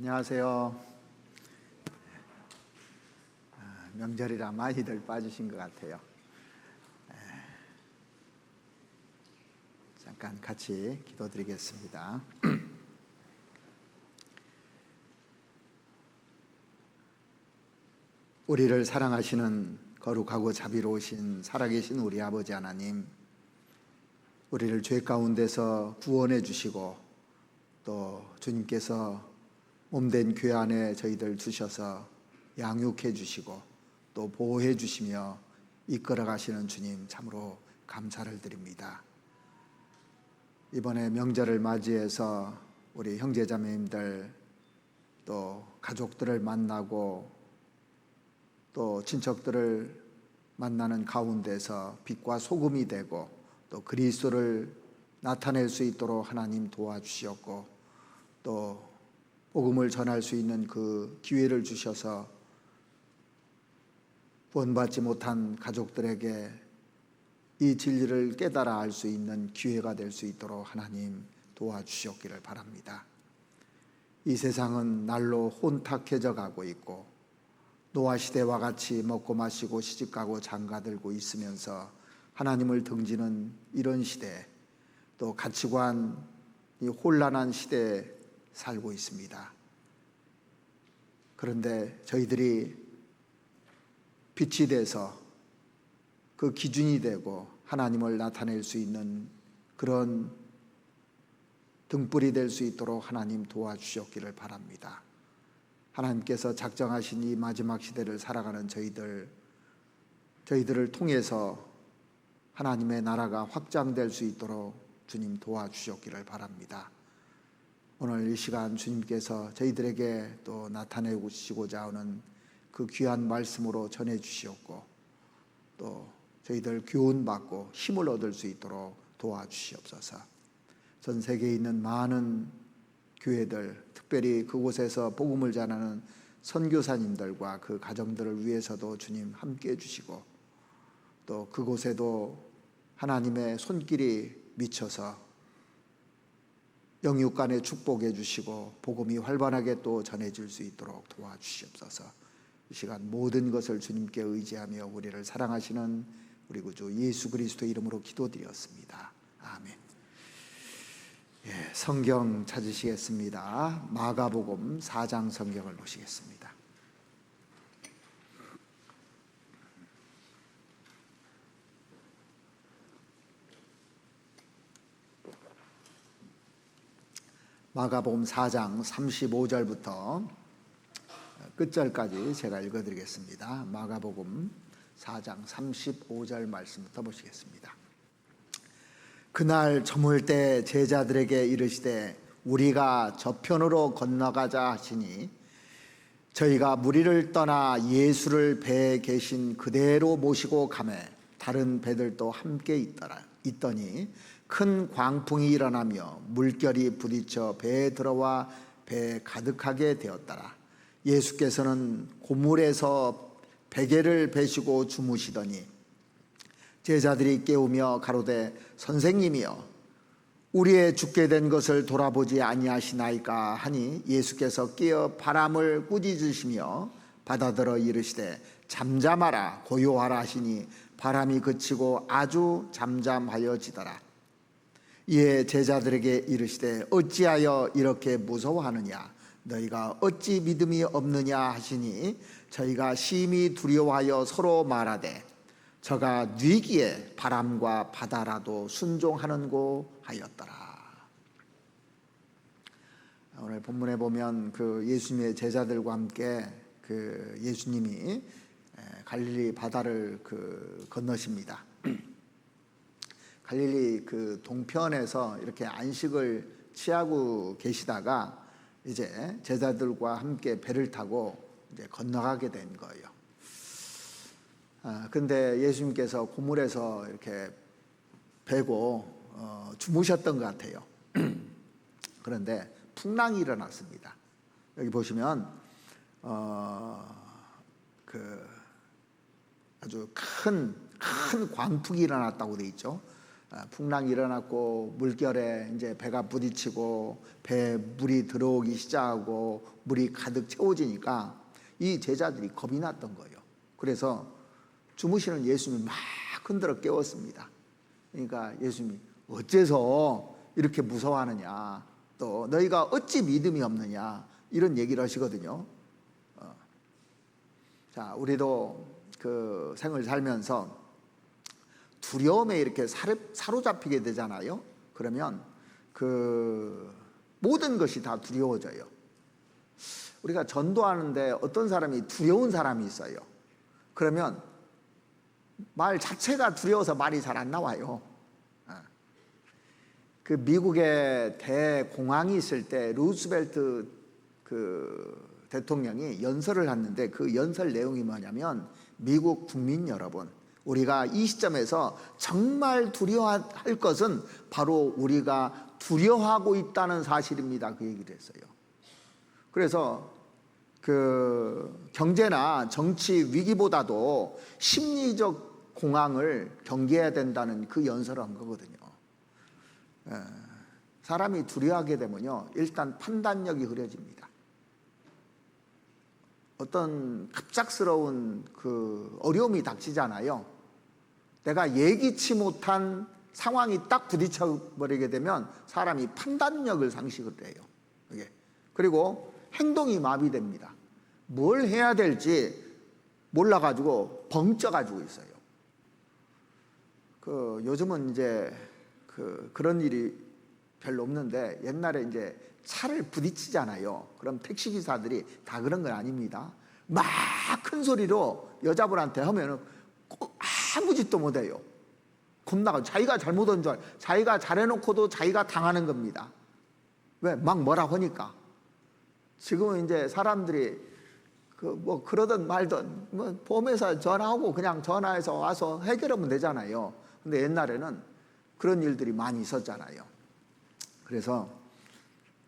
안녕하세요. 명절이라 많이들 빠지신 것 같아요. 잠깐 같이 기도드리겠습니다. 우리를 사랑하시는 거룩하고 자비로우신 살아계신 우리 아버지 하나님, 우리를 죄 가운데서 구원해 주시고 또 주님께서 몸된 교회 안에 저희들 주셔서 양육해 주시고 또 보호해 주시며 이끌어 가시는 주님 참으로 감사를 드립니다. 이번에 명절을 맞이해서 우리 형제자매님들 또 가족들을 만나고 또 친척들을 만나는 가운데서 빛과 소금이 되고 또 그리스도를 나타낼 수 있도록 하나님 도와주시었고 또 복음을 전할 수 있는 그 기회를 주셔서 구원받지 못한 가족들에게 이 진리를 깨달아 알 수 있는 기회가 될 수 있도록 하나님 도와주시옵기를 바랍니다. 이 세상은 날로 혼탁해져 가고 있고 노아 시대와 같이 먹고 마시고 시집가고 장가들고 있으면서 하나님을 등지는 이런 시대, 또 가치관 이 혼란한 시대에 살고 있습니다. 그런데 저희들이 빛이 돼서 그 기준이 되고 하나님을 나타낼 수 있는 그런 등불이 될 수 있도록 하나님 도와주셨기를 바랍니다. 하나님께서 작정하신 이 마지막 시대를 살아가는 저희들을 통해서 하나님의 나라가 확장될 수 있도록 주님 도와주셨기를 바랍니다. 오늘 이 시간 주님께서 저희들에게 또 나타내시고자 하는 그 귀한 말씀으로 전해 주시옵고 또 저희들 교훈받고 힘을 얻을 수 있도록 도와주시옵소서. 전 세계에 있는 많은 교회들, 특별히 그곳에서 복음을 전하는 선교사님들과 그 가정들을 위해서도 주님 함께해 주시고 또 그곳에도 하나님의 손길이 미쳐서 영육간에 축복해 주시고 복음이 활발하게 또 전해질 수 있도록 도와주시옵소서. 이 시간 모든 것을 주님께 의지하며 우리를 사랑하시는 우리 구주 예수 그리스도의 이름으로 기도드렸습니다. 아멘. 성경 찾으시겠습니다. 마가복음 4장 성경을 보시겠습니다. 마가복음 4장 35절부터 끝절까지 제가 읽어드리겠습니다. 마가복음 4장 35절 말씀부터 보시겠습니다. 그날 저물 때 제자들에게 이르시되 우리가 저편으로 건너가자 하시니 저희가 무리를 떠나 예수를 배에 계신 그대로 모시고 가매 다른 배들도 함께 있더니 큰 광풍이 일어나며 물결이 부딪혀 배에 들어와 배에 가득하게 되었더라. 예수께서는 고물에서 베개를 베시고 주무시더니 제자들이 깨우며 가로되 선생님이여 우리의 죽게 된 것을 돌아보지 아니하시나이까 하니 예수께서 깨어 바람을 꾸짖으시며 받아들어 이르시되 잠잠하라 고요하라 하시니 바람이 그치고 아주 잠잠하여지더라. 이에 제자들에게 이르시되 어찌하여 이렇게 무서워하느냐 너희가 어찌 믿음이 없느냐 하시니 저희가 심히 두려워하여 서로 말하되 저가 뉘기에 바람과 바다라도 순종하는고 하였더라. 오늘 본문에 보면 그 예수님의 제자들과 함께 그 예수님이 갈릴리 바다를 건너십니다. 갈릴리 그 동편에서 이렇게 안식을 취하고 계시다가 이제 제자들과 함께 배를 타고 이제 건너가게 된 거예요. 근데 예수님께서 고물에서 이렇게 베고 주무셨던 것 같아요. 그런데 풍랑이 일어났습니다. 여기 보시면 아주 큰 광풍이 일어났다고 돼 있죠. 풍랑이 일어났고 물결에 이제 배가 부딪히고 배에 물이 들어오기 시작하고 물이 가득 채워지니까 이 제자들이 겁이 났던 거예요. 그래서 주무시는 예수님을 막 흔들어 깨웠습니다. 그러니까 예수님이 어째서 이렇게 무서워하느냐, 또 너희가 어찌 믿음이 없느냐, 이런 얘기를 하시거든요. 자, 우리도 그 생을 살면서 두려움에 이렇게 사로잡히게 되잖아요. 그러면 그 모든 것이 다 두려워져요. 우리가 전도하는데 어떤 사람이 두려운 사람이 있어요. 그러면 말 자체가 두려워서 말이 잘 안 나와요. 그 미국의 대공황이 있을 때 루스벨트 그 대통령이 연설을 했는데 그 연설 내용이 뭐냐면, 미국 국민 여러분, 우리가 이 시점에서 정말 두려워할 것은 바로 우리가 두려워하고 있다는 사실입니다. 그 얘기를 했어요. 그래서 그 경제나 정치 위기보다도 심리적 공황을 경계해야 된다는 그 연설을 한 거거든요. 사람이 두려워하게 되면요, 일단 판단력이 흐려집니다. 어떤 갑작스러운 그 어려움이 닥치잖아요. 내가 예기치 못한 상황이 딱 부딪혀버리게 되면 사람이 판단력을 상실을 해요. 그리고 행동이 마비됩니다. 뭘 해야 될지 몰라가지고 벙쪄가지고 있어요. 요즘은 이제 그런 일이 별로 없는데, 옛날에 이제 차를 부딪히잖아요. 그럼 택시기사들이 다 그런 건 아닙니다. 막 큰 소리로 여자분한테 하면은 아무 짓도 못해요. 겁나가 자기가 잘못한 줄 자기가 잘해놓고도 자기가 당하는 겁니다. 왜? 막 뭐라 하니까. 지금은 이제 사람들이 뭐 그러든 말든 뭐 보험회사에 전화하고 그냥 전화해서 와서 해결하면 되잖아요. 근데 옛날에는 그런 일들이 많이 있었잖아요. 그래서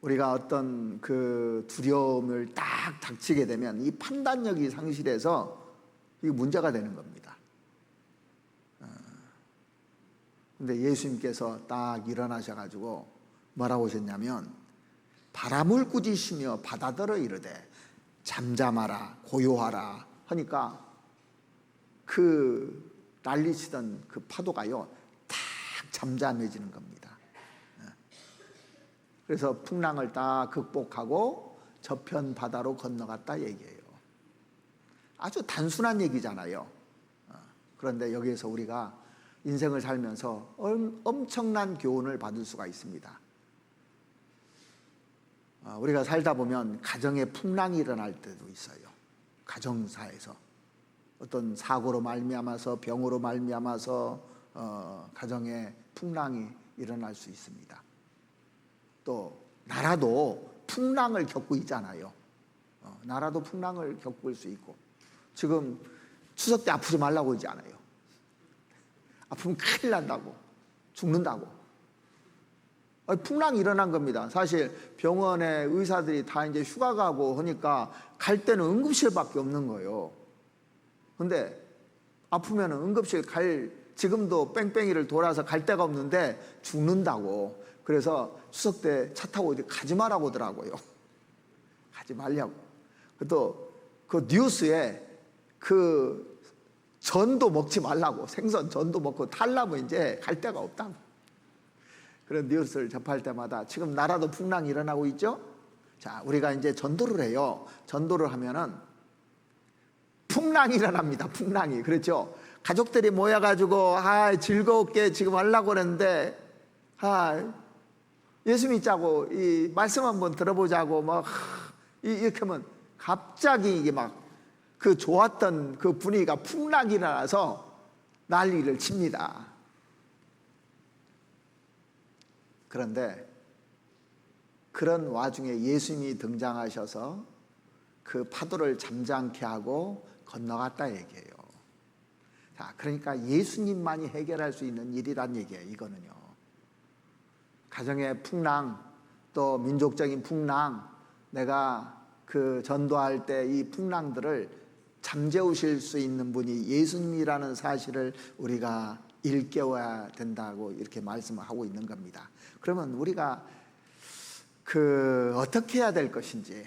우리가 어떤 그 두려움을 딱 닥치게 되면 이 판단력이 상실해서 이게 문제가 되는 겁니다. 근데 예수님께서 딱 일어나셔가지고 뭐라고 하셨냐면, 바람을 꾸짖으시며 바다더러 이르되 잠잠하라 고요하라 하니까 그 난리치던 그 파도가요 딱 잠잠해지는 겁니다. 그래서 풍랑을 다 극복하고 저편 바다로 건너갔다 얘기해요. 아주 단순한 얘기잖아요. 그런데 여기에서 우리가 인생을 살면서 엄청난 교훈을 받을 수가 있습니다. 우리가 살다 보면 가정에 풍랑이 일어날 때도 있어요. 가정사에서 어떤 사고로 말미암아서, 병으로 말미암아서 가정에 풍랑이 일어날 수 있습니다. 또 나라도 풍랑을 겪고 있잖아요. 나라도 풍랑을 겪을 수 있고, 지금 추석 때 아프지 말라고 하지 않아요. 아프면 큰일 난다고, 죽는다고. 풍랑이 일어난 겁니다. 사실 병원에 의사들이 다 이제 휴가 가고 하니까 갈 때는 응급실밖에 없는 거예요. 근데 아프면 응급실 지금도 뺑뺑이를 돌아서 갈 데가 없는데 죽는다고. 그래서 추석 때 차 타고 어디 가지 말라고 하더라고요. 가지 말려고. 또 그 뉴스에 그 전도 먹지 말라고, 생선 전도 먹고 탈라면 이제 갈 데가 없다고. 그런 뉴스를 접할 때마다 지금 나라도 풍랑이 일어나고 있죠. 자, 우리가 이제 전도를 해요. 전도를 하면은 풍랑이 일어납니다. 풍랑이. 그렇죠. 가족들이 모여가지고 즐겁게 지금 하려고 그러는데 예수 믿자고 이 말씀 한번 들어보자고 막 이렇게 하면 갑자기 이게 막 그 좋았던 그 분위기가 풍랑이 일어나서 난리를 칩니다. 그런데 그런 와중에 예수님이 등장하셔서 그 파도를 잠잠케 하고 건너갔다 얘기해요. 자, 그러니까 예수님만이 해결할 수 있는 일이란 얘기예요. 이거는요. 가정의 풍랑, 또 민족적인 풍랑, 내가 그 전도할 때 이 풍랑들을 잠재우실 수 있는 분이 예수님이라는 사실을 우리가 일깨워야 된다고 이렇게 말씀을 하고 있는 겁니다. 그러면 우리가 어떻게 해야 될 것인지,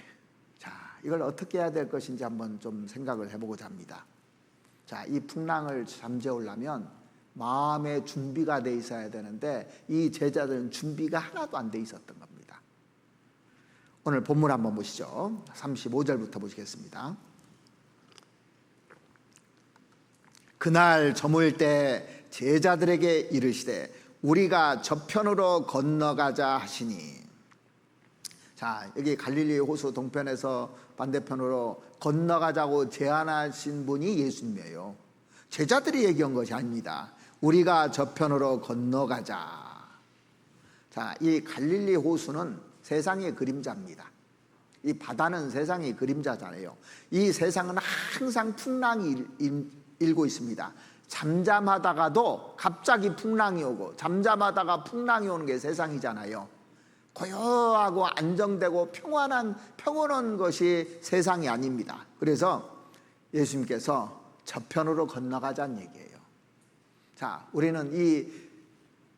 자, 이걸 어떻게 해야 될 것인지 한번 좀 생각을 해보고자 합니다. 자, 이 풍랑을 잠재우려면 마음의 준비가 돼 있어야 되는데 이 제자들은 준비가 하나도 안 돼 있었던 겁니다. 오늘 본문 한번 보시죠. 35절부터 보시겠습니다. 그날 저물 때 제자들에게 이르시되 우리가 저편으로 건너가자 하시니. 자, 여기 갈릴리 호수 동편에서 반대편으로 건너가자고 제안하신 분이 예수님이에요. 제자들이 얘기한 것이 아닙니다. 우리가 저편으로 건너가자. 자, 이 갈릴리 호수는 세상의 그림자입니다. 이 바다는 세상의 그림자잖아요. 이 세상은 항상 풍랑이 일고 있습니다. 잠잠하다가도 갑자기 풍랑이 오고, 잠잠하다가 풍랑이 오는 게 세상이잖아요. 고요하고 안정되고 평온한 것이 세상이 아닙니다. 그래서 예수님께서 저편으로 건너가자는 얘기예요. 자, 우리는 이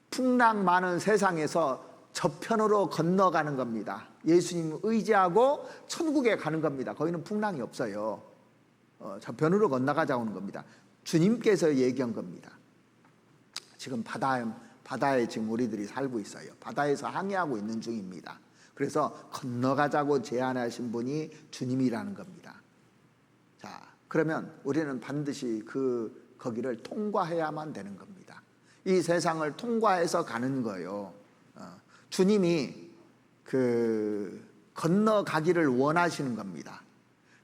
풍랑 많은 세상에서 저편으로 건너가는 겁니다. 예수님 의지하고 천국에 가는 겁니다. 거기는 풍랑이 없어요. 저편으로 건너가자고 하는 겁니다. 주님께서 얘기한 겁니다. 지금 바다에 지금 우리들이 살고 있어요. 바다에서 항해하고 있는 중입니다. 그래서 건너가자고 제안하신 분이 주님이라는 겁니다. 자, 그러면 우리는 반드시 거기를 통과해야만 되는 겁니다. 이 세상을 통과해서 가는 거예요. 주님이 건너가기를 원하시는 겁니다.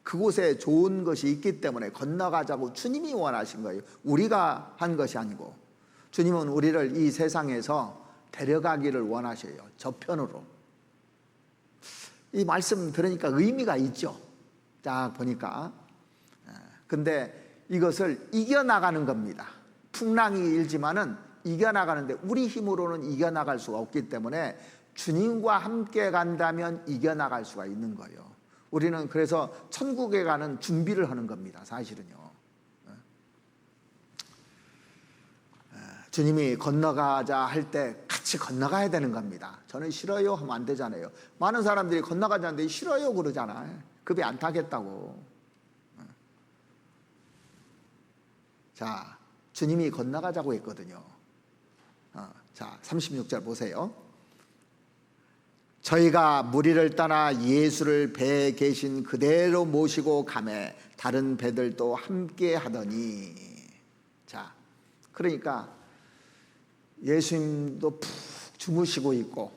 그곳에 좋은 것이 있기 때문에 건너가자고 주님이 원하신 거예요. 우리가 한 것이 아니고. 주님은 우리를 이 세상에서 데려가기를 원하셔요. 저편으로. 이 말씀 들으니까 의미가 있죠. 딱 보니까. 근데 이것을 이겨나가는 겁니다. 풍랑이 일지만은 이겨나가는데 우리 힘으로는 이겨나갈 수가 없기 때문에 주님과 함께 간다면 이겨나갈 수가 있는 거예요. 우리는 그래서 천국에 가는 준비를 하는 겁니다. 사실은요. 주님이 건너가자 할 때 같이 건너가야 되는 겁니다. 저는 싫어요 하면 안 되잖아요. 많은 사람들이 건너가자는데 싫어요 그러잖아요. 급이 안 타겠다고. 자, 주님이 건너가자고 했거든요. 자, 36절 보세요. 저희가 무리를 떠나 예수를 배에 계신 그대로 모시고 가매 다른 배들도 함께 하더니. 자, 그러니까 예수님도 푹 주무시고 있고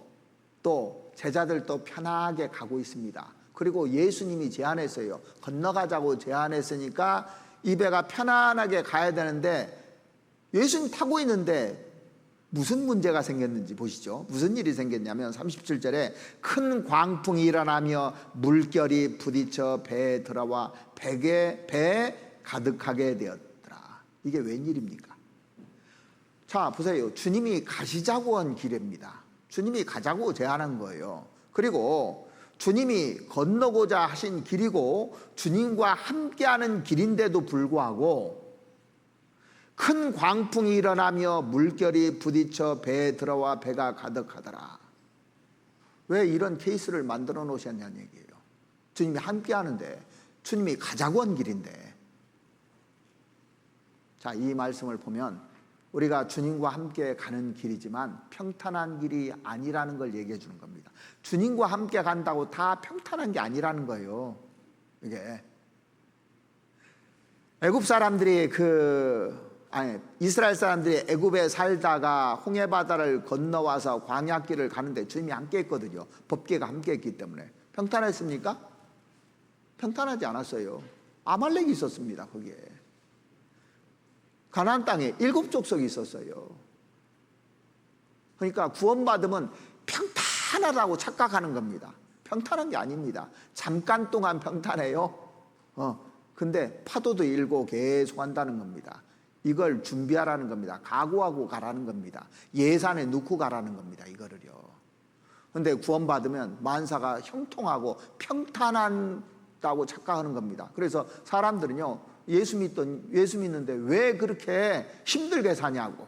또 제자들도 편하게 가고 있습니다. 그리고 예수님이 제안했어요. 건너가자고 제안했으니까 이 배가 편안하게 가야 되는데 예수님 타고 있는데 무슨 문제가 생겼는지 보시죠. 무슨 일이 생겼냐면 37절에 큰 광풍이 일어나며 물결이 부딪혀 배에 들어와 배에 가득하게 되었더라. 이게 웬일입니까? 자, 보세요. 주님이 가시자고 한 길입니다. 주님이 가자고 제안한 거예요. 그리고 주님이 건너고자 하신 길이고 주님과 함께하는 길인데도 불구하고 큰 광풍이 일어나며 물결이 부딪혀 배에 들어와 배가 가득하더라. 왜 이런 케이스를 만들어 놓으셨냐는 얘기예요. 주님이 함께하는데, 주님이 가자고 한 길인데. 자, 이 말씀을 보면 우리가 주님과 함께 가는 길이지만 평탄한 길이 아니라는 걸 얘기해 주는 겁니다. 주님과 함께 간다고 다 평탄한 게 아니라는 거예요. 이게 애굽 사람들이 이스라엘 사람들이 애굽에 살다가 홍해바다를 건너와서 광야길을 가는데 주님이 함께 했거든요. 법궤가 함께 했기 때문에. 평탄했습니까? 평탄하지 않았어요. 아말렉이 있었습니다. 거기에. 가나안 땅에 7족속이 있었어요. 그러니까 구원받으면 평탄하다고 착각하는 겁니다. 평탄한 게 아닙니다. 잠깐 동안 평탄해요. 근데 파도도 일고 계속 한다는 겁니다. 이걸 준비하라는 겁니다. 각오하고 가라는 겁니다. 예산에 넣고 가라는 겁니다. 이거를요. 근데 구원받으면 만사가 형통하고 평탄하다고 착각하는 겁니다. 그래서 사람들은요, 예수 믿는데 왜 그렇게 힘들게 사냐고,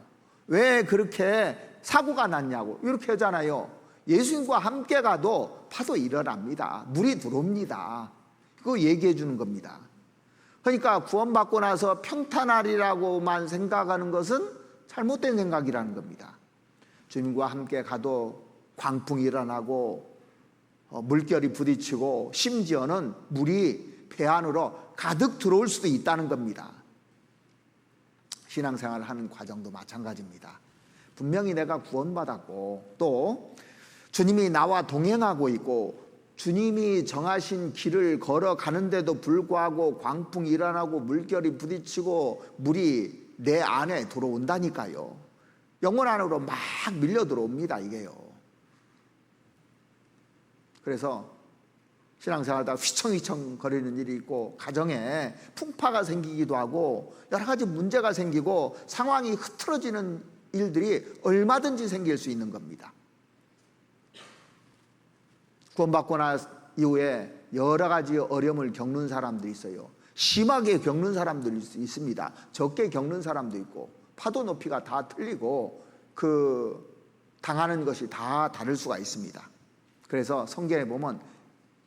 왜 그렇게 사고가 났냐고 이렇게 하잖아요. 예수님과 함께 가도 파도 일어납니다. 물이 들어옵니다. 그거 얘기해 주는 겁니다. 그러니까 구원받고 나서 평탄하리라고만 생각하는 것은 잘못된 생각이라는 겁니다. 주님과 함께 가도 광풍이 일어나고 물결이 부딪히고 심지어는 물이 배 안으로 가득 들어올 수도 있다는 겁니다. 신앙생활을 하는 과정도 마찬가지입니다. 분명히 내가 구원받았고 또 주님이 나와 동행하고 있고 주님이 정하신 길을 걸어가는데도 불구하고 광풍이 일어나고 물결이 부딪히고 물이 내 안에 들어온다니까요. 영혼 안으로 막 밀려 들어옵니다, 이게요. 그래서 신앙생활하다가 휘청휘청 거리는 일이 있고 가정에 풍파가 생기기도 하고 여러 가지 문제가 생기고 상황이 흐트러지는 일들이 얼마든지 생길 수 있는 겁니다. 구원받고 난 이후에 여러 가지 어려움을 겪는 사람들이 있어요. 심하게 겪는 사람들이 있습니다. 적게 겪는 사람도 있고 파도 높이가 다 틀리고 그 당하는 것이 다 다를 수가 있습니다. 그래서 성경에 보면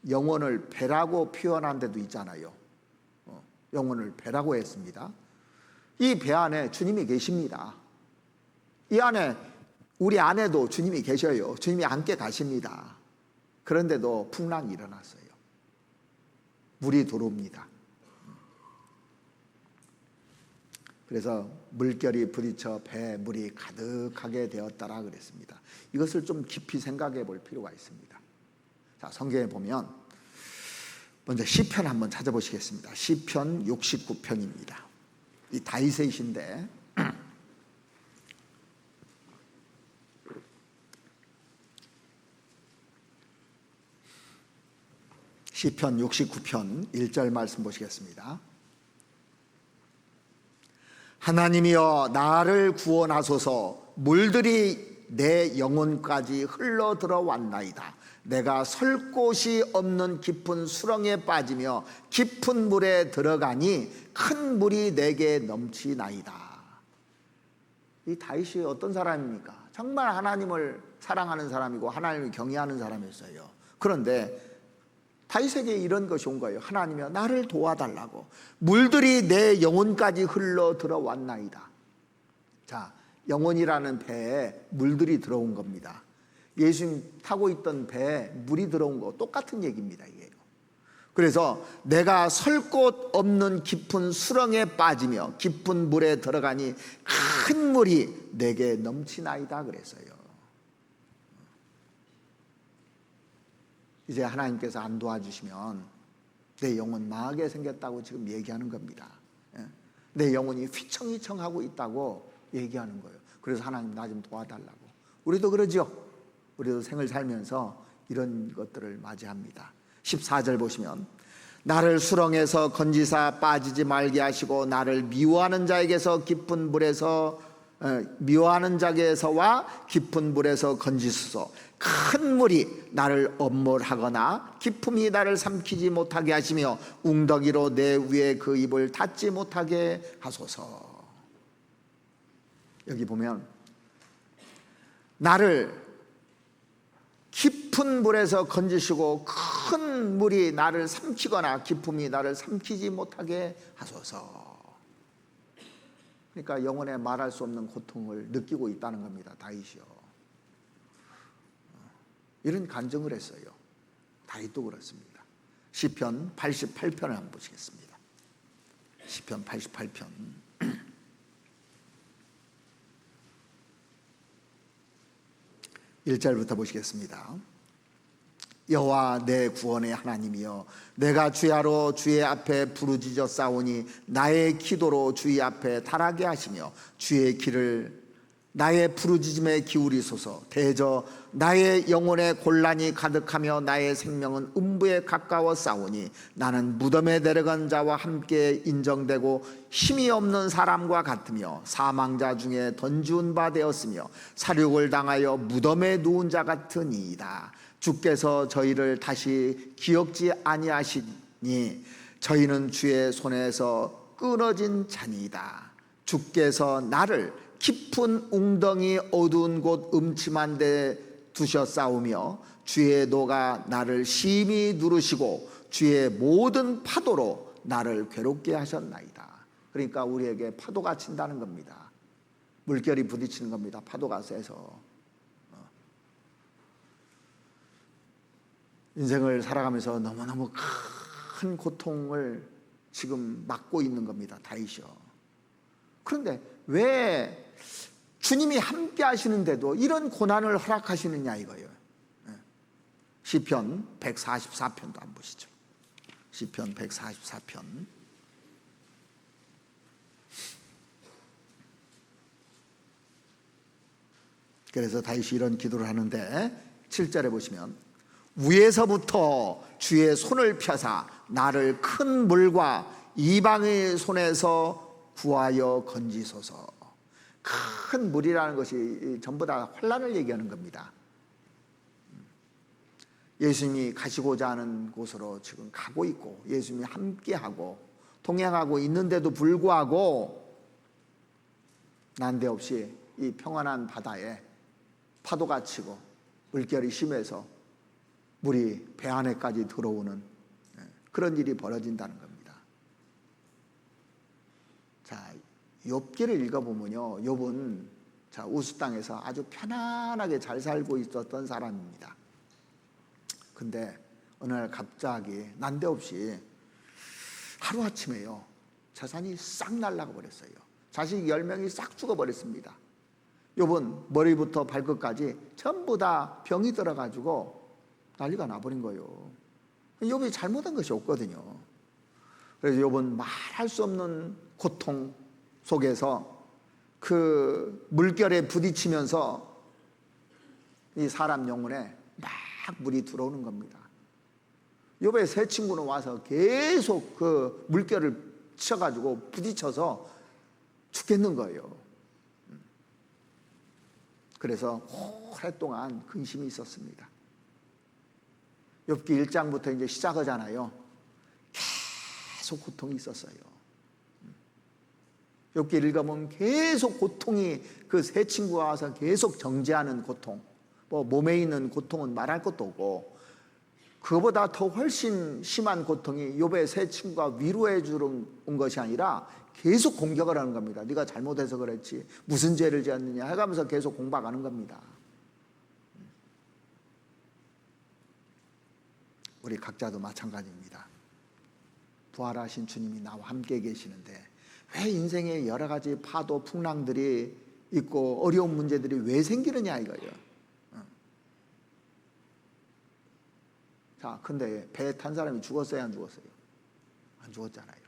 영혼을 배라고 표현한 데도 있잖아요. 영혼을 배라고 했습니다. 이 배 안에 주님이 계십니다. 이 안에 우리 안에도 주님이 계셔요. 주님이 함께 가십니다. 그런데도 풍랑이 일어났어요. 물이 들어옵니다. 그래서 물결이 부딪혀 배에 물이 가득하게 되었더라 그랬습니다. 이것을 좀 깊이 생각해 볼 필요가 있습니다. 자, 성경에 보면 먼저 시편 한번 찾아보시겠습니다. 시편 69편입니다. 이 다윗의 시인데 시편 69편 1절 말씀 보시겠습니다. 하나님이여 나를 구원하소서. 물들이 내 영혼까지 흘러 들어왔나이다. 내가 설 곳이 없는 깊은 수렁에 빠지며 깊은 물에 들어가니 큰 물이 내게 넘치나이다. 이 다윗이 어떤 사람입니까? 정말 하나님을 사랑하는 사람이고 하나님을 경외하는 사람이었어요. 그런데 다윗에게 이런 것이 온 거예요. 하나님이여 나를 도와달라고. 물들이 내 영혼까지 흘러 들어왔나이다. 자, 영혼이라는 배에 물들이 들어온 겁니다. 예수님 타고 있던 배에 물이 들어온 거 똑같은 얘기입니다. 이게요. 그래서 내가 설 곳 없는 깊은 수렁에 빠지며 깊은 물에 들어가니 큰 물이 내게 넘치나이다 그랬어요. 이제 하나님께서 안 도와주시면 내 영혼 망하게 생겼다고 지금 얘기하는 겁니다. 내 영혼이 휘청휘청하고 있다고 얘기하는 거예요. 그래서 하나님 나 좀 도와달라고. 우리도 그러죠. 우리도 생을 살면서 이런 것들을 맞이합니다. 14절 보시면 나를 수렁에서 건지사 빠지지 말게 하시고 나를 미워하는 자에게서 깊은 물에서 미워하는 자에게서와 깊은 물에서 건지소서. 큰 물이 나를 엄몰하거나 깊음이 나를 삼키지 못하게 하시며 웅덩이로 내 위에 그 입을 닫지 못하게 하소서. 여기 보면 나를 깊은 물에서 건지시고 큰 물이 나를 삼키거나 깊음이 나를 삼키지 못하게 하소서. 그러니까 영혼에 말할 수 없는 고통을 느끼고 있다는 겁니다. 다윗이요. 이런 간증을 했어요. 다윗도 그렇습니다. 시편 88편을 한번 보시겠습니다. 시편 88편 1절부터 보시겠습니다. 여호와 내 구원의 하나님이여 내가 주야로 주의 앞에 부르짖어 싸우니 나의 기도로 주의 앞에 달하게 하시며 주의 길을 나의 부르짖음에 기울이소서. 대저 나의 영혼에 곤란이 가득하며 나의 생명은 음부에 가까워 싸우니 나는 무덤에 내려간 자와 함께 인정되고 힘이 없는 사람과 같으며 사망자 중에 던지운 바 되었으며 사륙을 당하여 무덤에 누운 자 같으니이다. 주께서 저희를 다시 기억지 아니하시니 저희는 주의 손에서 끊어진 자니이다. 주께서 나를 깊은 웅덩이 어두운 곳 음침한 데 두셔 싸우며 주의 노가 나를 심히 누르시고 주의 모든 파도로 나를 괴롭게 하셨나이다. 그러니까 우리에게 파도가 친다는 겁니다. 물결이 부딪히는 겁니다. 파도가 세서. 인생을 살아가면서 너무너무 큰 고통을 지금 맞고 있는 겁니다. 다윗이요. 그런데 왜 주님이 함께 하시는데도 이런 고난을 허락하시느냐 이거예요. 시편 144편도 한번 보시죠. 시편 144편. 그래서 다윗이 이런 기도를 하는데 7절에 보시면 위에서부터 주의 손을 펴사 나를 큰 물과 이방의 손에서 구하여 건지소서. 큰 물이라는 것이 전부 다 환난을 얘기하는 겁니다. 예수님이 가시고자 하는 곳으로 지금 가고 있고 예수님이 함께하고 동행하고 있는데도 불구하고 난데없이 이 평안한 바다에 파도가 치고 물결이 심해서 물이 배 안에까지 들어오는 그런 일이 벌어진다는 겁니다. 자, 욥기를 읽어보면요, 욥은 우스 땅에서 아주 편안하게 잘 살고 있었던 사람입니다. 근데 어느 날 갑자기 난데없이 하루아침에요 재산이 싹 날아가 버렸어요. 자식 10명이 싹 죽어버렸습니다. 욥은 머리부터 발끝까지 전부 다 병이 들어가지고 난리가 나버린 거예요. 욥이 잘못한 것이 없거든요. 그래서 욥은 말할 수 없는 고통 속에서 그 물결에 부딪히면서 이 사람 영혼에 막 물이 들어오는 겁니다. 욥의 세 친구는 와서 계속 그 물결을 쳐가지고 부딪혀서 죽겠는 거예요. 그래서 오랫동안 근심이 있었습니다. 욥기 1장부터 이제 시작하잖아요. 계속 고통이 있었어요. 욥기 읽어보면 계속 고통이 그 세 친구가 와서 계속 정죄하는 고통, 뭐 몸에 있는 고통은 말할 것도 없고 그거보다 더 훨씬 심한 고통이 욥의 세 친구가 위로해 주는 것이 아니라 계속 공격을 하는 겁니다. 네가 잘못해서 그랬지 무슨 죄를 지었느냐 해가면서 계속 공박하는 겁니다. 우리 각자도 마찬가지입니다. 부활하신 주님이 나와 함께 계시는데 왜 인생에 여러 가지 파도 풍랑들이 있고 어려운 문제들이 왜 생기느냐 이거예요. 자, 근데 배에 탄 사람이 죽었어요, 안 죽었어요? 안 죽었잖아요.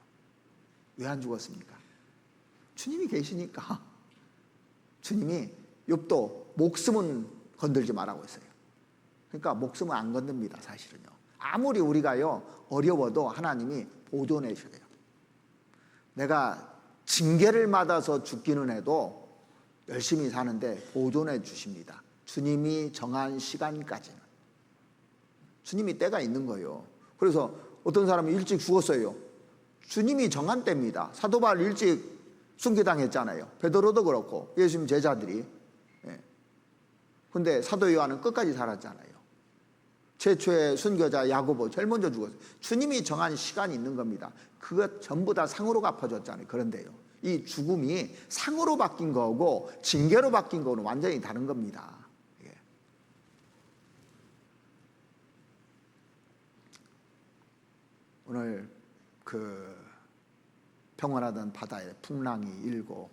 왜 안 죽었습니까? 주님이 계시니까. 주님이 욥도 목숨은 건들지 말라고 했어요. 그러니까 목숨은 안 건듭니다, 사실은요. 아무리 우리가요 어려워도 하나님이 보존해 주셔요. 내가 징계를 받아서 죽기는 해도 열심히 사는데 보존해 주십니다. 주님이 정한 시간까지는. 주님이 때가 있는 거예요. 그래서 어떤 사람이 일찍 죽었어요. 주님이 정한 때입니다. 사도 바울 일찍 순교당했잖아요. 베드로도 그렇고 예수님 제자들이. 근데 사도 요한은 끝까지 살았잖아요. 최초의 순교자 야고보 제일 먼저 죽었어요. 주님이 정한 시간이 있는 겁니다. 그것 전부 다 상으로 갚아줬잖아요. 그런데요, 이 죽음이 상으로 바뀐 거고 징계로 바뀐 거는 완전히 다른 겁니다. 오늘 그 평온하던 바다에 풍랑이 일고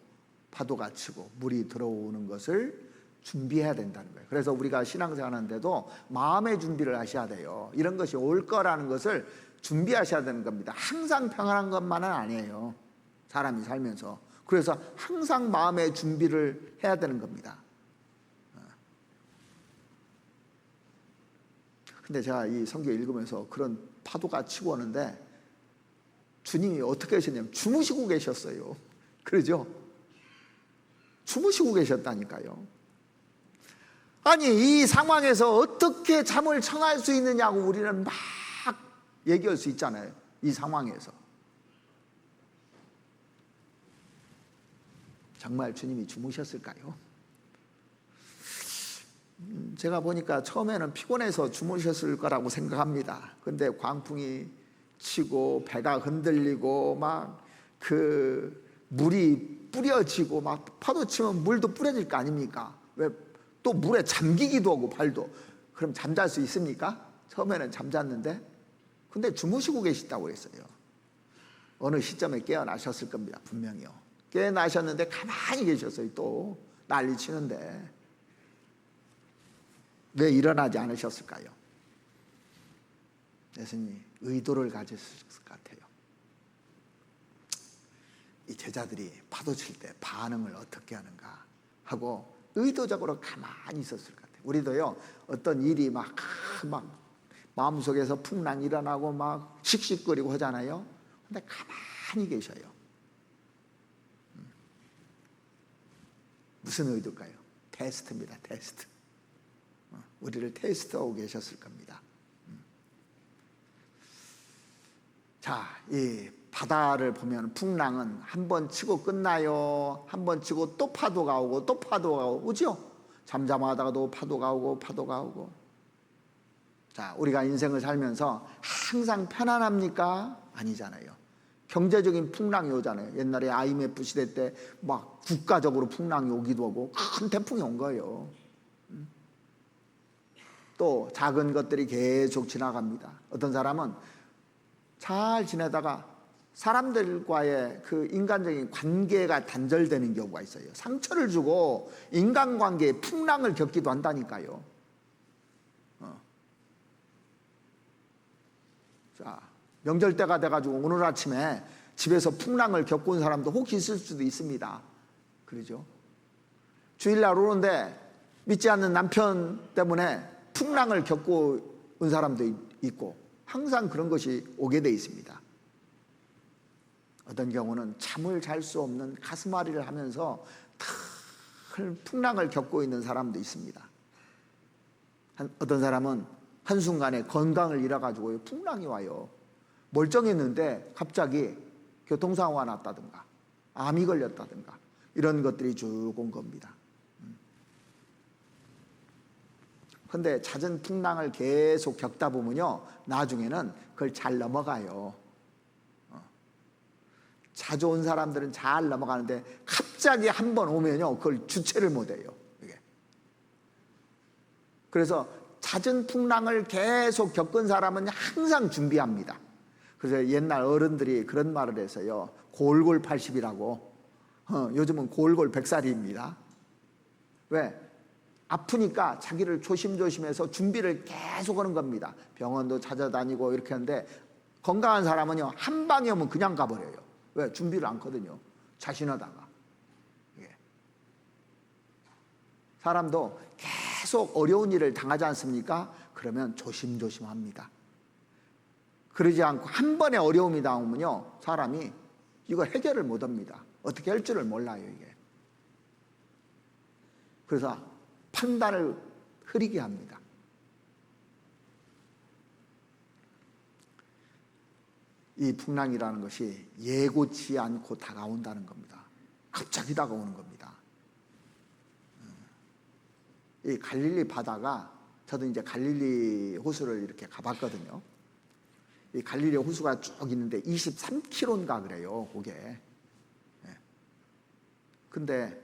파도가 치고 물이 들어오는 것을 준비해야 된다는 거예요. 그래서 우리가 신앙생활 하는데도 마음의 준비를 하셔야 돼요. 이런 것이 올 거라는 것을 준비하셔야 되는 겁니다. 항상 평안한 것만은 아니에요, 사람이 살면서. 그래서 항상 마음의 준비를 해야 되는 겁니다. 근데 제가 이 성경 읽으면서 그런 파도가 치고 오는데 주님이 어떻게 하셨냐면 주무시고 계셨어요. 그러죠? 주무시고 계셨다니까요. 아니, 이 상황에서 어떻게 잠을 청할 수 있느냐고 우리는 막 얘기할 수 있잖아요. 이 상황에서. 정말 주님이 주무셨을까요? 제가 보니까 처음에는 피곤해서 주무셨을 거라고 생각합니다. 근데 광풍이 치고 배가 흔들리고 막 그 물이 뿌려지고 막 파도 치면 물도 뿌려질 거 아닙니까? 왜 또 물에 잠기기도 하고 발도. 그럼 잠잘 수 있습니까? 처음에는 잠잤는데 근데 주무시고 계시다고 그랬어요. 어느 시점에 깨어나셨을 겁니다. 분명히요. 깨어나셨는데 가만히 계셨어요. 또 난리 치는데 왜 일어나지 않으셨을까요? 예수님이 의도를 가졌을 것 같아요. 이 제자들이 파도 칠 때 반응을 어떻게 하는가 하고 의도적으로 가만히 있었을 것 같아요. 우리도요, 어떤 일이 막 마음속에서 풍랑이 일어나고 막 씩씩거리고 하잖아요. 근데 가만히 계셔요. 무슨 의도일까요? 테스트입니다. 테스트. 우리를 테스트하고 계셨을 겁니다. 자, 이 바다를 보면 풍랑은 한 번 치고 끝나요. 한 번 치고 또 파도가 오고 또 파도가 오고 오죠? 잠잠하다가도 파도가 오고 파도가 오고. 자, 우리가 인생을 살면서 항상 편안합니까? 아니잖아요. 경제적인 풍랑이 오잖아요. 옛날에 IMF 시대 때 막 국가적으로 풍랑이 오기도 하고 큰 태풍이 온 거예요. 또 작은 것들이 계속 지나갑니다. 어떤 사람은 잘 지내다가 사람들과의 그 인간적인 관계가 단절되는 경우가 있어요. 상처를 주고 인간관계에 풍랑을 겪기도 한다니까요. 자, 명절 때가 돼가지고 오늘 아침에 집에서 풍랑을 겪고 온 사람도 혹시 있을 수도 있습니다. 그러죠? 주일날 오는데 믿지 않는 남편 때문에 풍랑을 겪고 온 사람도 있고 항상 그런 것이 오게 돼 있습니다. 어떤 경우는 잠을 잘 수 없는 가슴앓이를 하면서 큰 풍랑을 겪고 있는 사람도 있습니다. 어떤 사람은 한순간에 건강을 잃어가지고 풍랑이 와요. 멀쩡했는데 갑자기 교통사고가 났다든가 암이 걸렸다든가 이런 것들이 쭉 온 겁니다. 근데 잦은 풍랑을 계속 겪다 보면요, 나중에는 그걸 잘 넘어가요. 자주 온 사람들은 잘 넘어가는데 갑자기 한 번 오면요, 그걸 주체를 못해요. 이게. 그래서 잦은 풍랑을 계속 겪은 사람은 항상 준비합니다. 그래서 옛날 어른들이 그런 말을 해서요, 골골 80이라고. 요즘은 골골 100살입니다. 왜? 아프니까 자기를 조심조심해서 준비를 계속 하는 겁니다. 병원도 찾아다니고 이렇게 하는데 건강한 사람은요, 한 방에 오면 그냥 가버려요. 왜? 준비를 않거든요. 자신하다가. 사람도 계속 어려운 일을 당하지 않습니까? 그러면 조심조심합니다. 그러지 않고 한 번에 어려움이 나오면요, 사람이 이거 해결을 못합니다. 어떻게 할 줄을 몰라요, 이게. 그래서 판단을 흐리게 합니다. 이 풍랑이라는 것이 예고치 않고 다가온다는 겁니다. 갑자기 다가오는 겁니다. 이 갈릴리 바다가, 저도 이제 갈릴리 호수를 이렇게 가봤거든요. 이 갈릴리 호수가 쭉 있는데 23km인가 그래요, 그게. 근데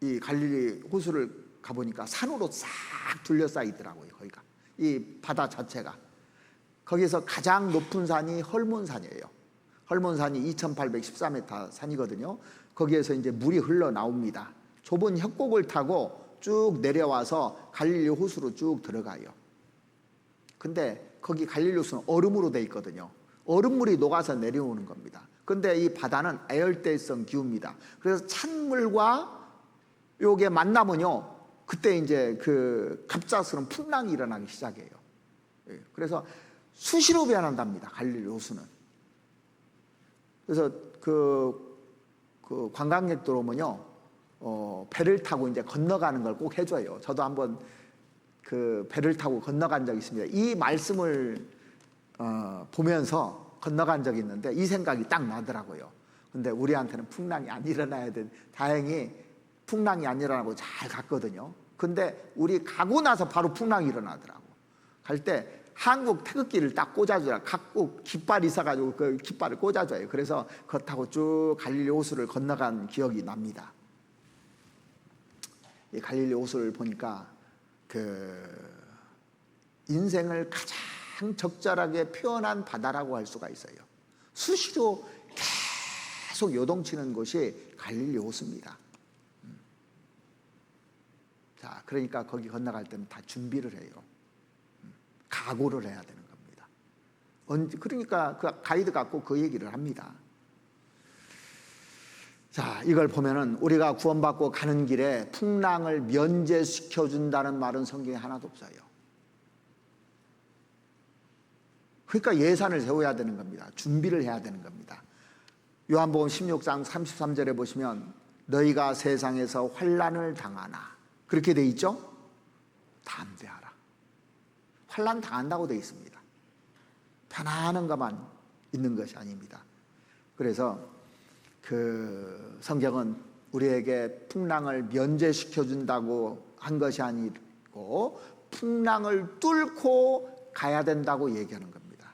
이 갈릴리 호수를 가보니까 산으로 싹 둘러싸여 있더라고요, 거기가. 이 바다 자체가. 거기서 가장 높은 산이 헐몬산이에요. 헐몬산이 2814m 산이거든요. 거기에서 이제 물이 흘러나옵니다. 좁은 협곡을 타고 쭉 내려와서 갈릴리 호수로 쭉 들어가요. 근데 거기 갈릴리 호수는 얼음으로 돼 있거든요. 얼음물이 녹아서 내려오는 겁니다. 근데 이 바다는 애열대성 기후입니다. 그래서 찬물과 요게 만나면요, 그때 이제 그 갑작스러운 풍랑이 일어나기 시작해요. 그래서 수시로 변한답니다, 갈릴리 호수는. 그래서 그 관광객들 오면요, 배를 타고 이제 건너가는 걸 꼭 해줘요. 저도 한번 그 배를 타고 건너간 적이 있습니다. 이 말씀을 보면서 건너간 적이 있는데 이 생각이 딱 나더라고요. 근데 우리한테는 풍랑이 안 일어나야 돼. 다행히 풍랑이 안 일어나고 잘 갔거든요. 근데 우리 가고 나서 바로 풍랑이 일어나더라고. 갈 때 한국 태극기를 딱 꽂아줘야, 각국 깃발이 있어가지고 그 깃발을 꽂아줘요. 그래서 그거 타고 쭉 갈릴리 호수를 건너간 기억이 납니다. 이 갈릴리 호수를 보니까 그 인생을 가장 적절하게 표현한 바다라고 할 수가 있어요. 수시로 계속 요동치는 곳이 갈릴리 호수입니다. 자, 그러니까 거기 건너갈 때는 다 준비를 해요. 각오를 해야 되는 겁니다. 그러니까 그 가이드 갖고 그 얘기를 합니다. 자, 이걸 보면은 우리가 구원받고 가는 길에 풍랑을 면제시켜 준다는 말은 성경에 하나도 없어요. 그러니까 예산을 세워야 되는 겁니다. 준비를 해야 되는 겁니다. 요한복음 16장 33절에 보시면 너희가 세상에서 환난을 당하나 그렇게 돼 있죠? 담대하라. 환난 당한다고 돼 있습니다. 편안한 것만 있는 것이 아닙니다. 그래서 그 성경은 우리에게 풍랑을 면제시켜 준다고 한 것이 아니고 풍랑을 뚫고 가야 된다고 얘기하는 겁니다.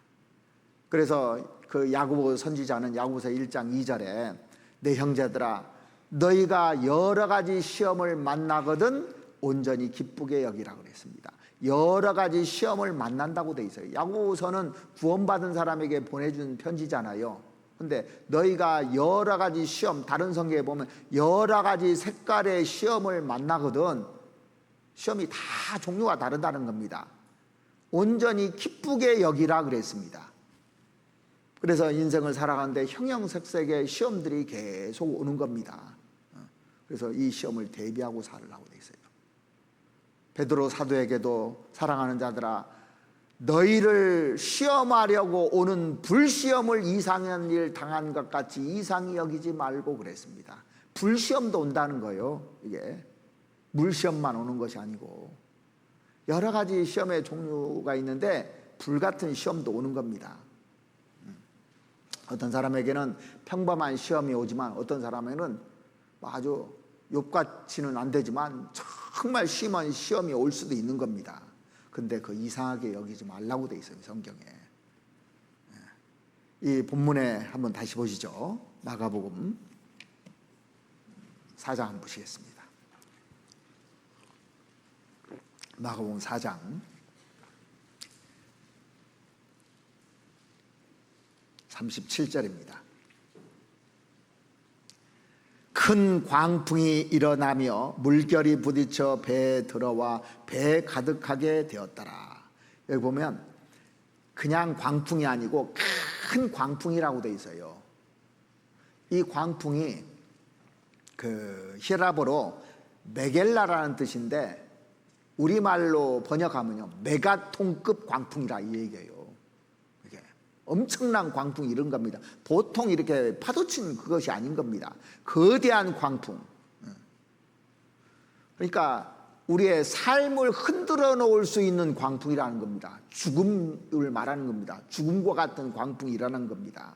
그래서 그 야고보 선지자는 야고보서 1장 2절에 내 형제들아 너희가 여러 가지 시험을 만나거든 온전히 기쁘게 여기라고 그랬습니다. 여러 가지 시험을 만난다고 돼 있어요. 야고보서는 구원받은 사람에게 보내준 편지잖아요. 근데 너희가 여러 가지 시험, 다른 성경에 보면 여러 가지 색깔의 시험을 만나거든. 시험이 다 종류가 다르다는 겁니다. 온전히 기쁘게 여기라 그랬습니다. 그래서 인생을 살아가는데 형형색색의 시험들이 계속 오는 겁니다. 그래서 이 시험을 대비하고 살으라고 돼 있어요. 베드로 사도에게도 사랑하는 자들아 너희를 시험하려고 오는 불시험을 이상한 일 당한 것 같이 이상히 여기지 말고 그랬습니다. 불시험도 온다는 거예요. 이게 물시험만 오는 것이 아니고 여러 가지 시험의 종류가 있는데 불같은 시험도 오는 겁니다. 어떤 사람에게는 평범한 시험이 오지만 어떤 사람에게는 아주 욥같이는 안 되지만 정말 심한 시험이 올 수도 있는 겁니다. 근데 그 이상하게 여기지 말라고 돼 있어요, 성경에. 이 본문에 한번 다시 보시죠. 마가복음 4장 한번 보시겠습니다. 마가복음 4장 37절입니다. 큰 광풍이 일어나며 물결이 부딪혀 배에 들어와 배에 가득하게 되었더라. 여기 보면 그냥 광풍이 아니고 큰 광풍이라고 되어 있어요. 이 광풍이 그 히라보로 메겔라라는 뜻인데 우리말로 번역하면요 메가톤급 광풍이라 이 얘기예요. 이게 엄청난 광풍이 이런 겁니다. 보통 이렇게 파도친 그것이 아닌 겁니다. 거대한 광풍. 그러니까 우리의 삶을 흔들어 놓을 수 있는 광풍이라는 겁니다. 죽음을 말하는 겁니다. 죽음과 같은 광풍이 일어나는 겁니다.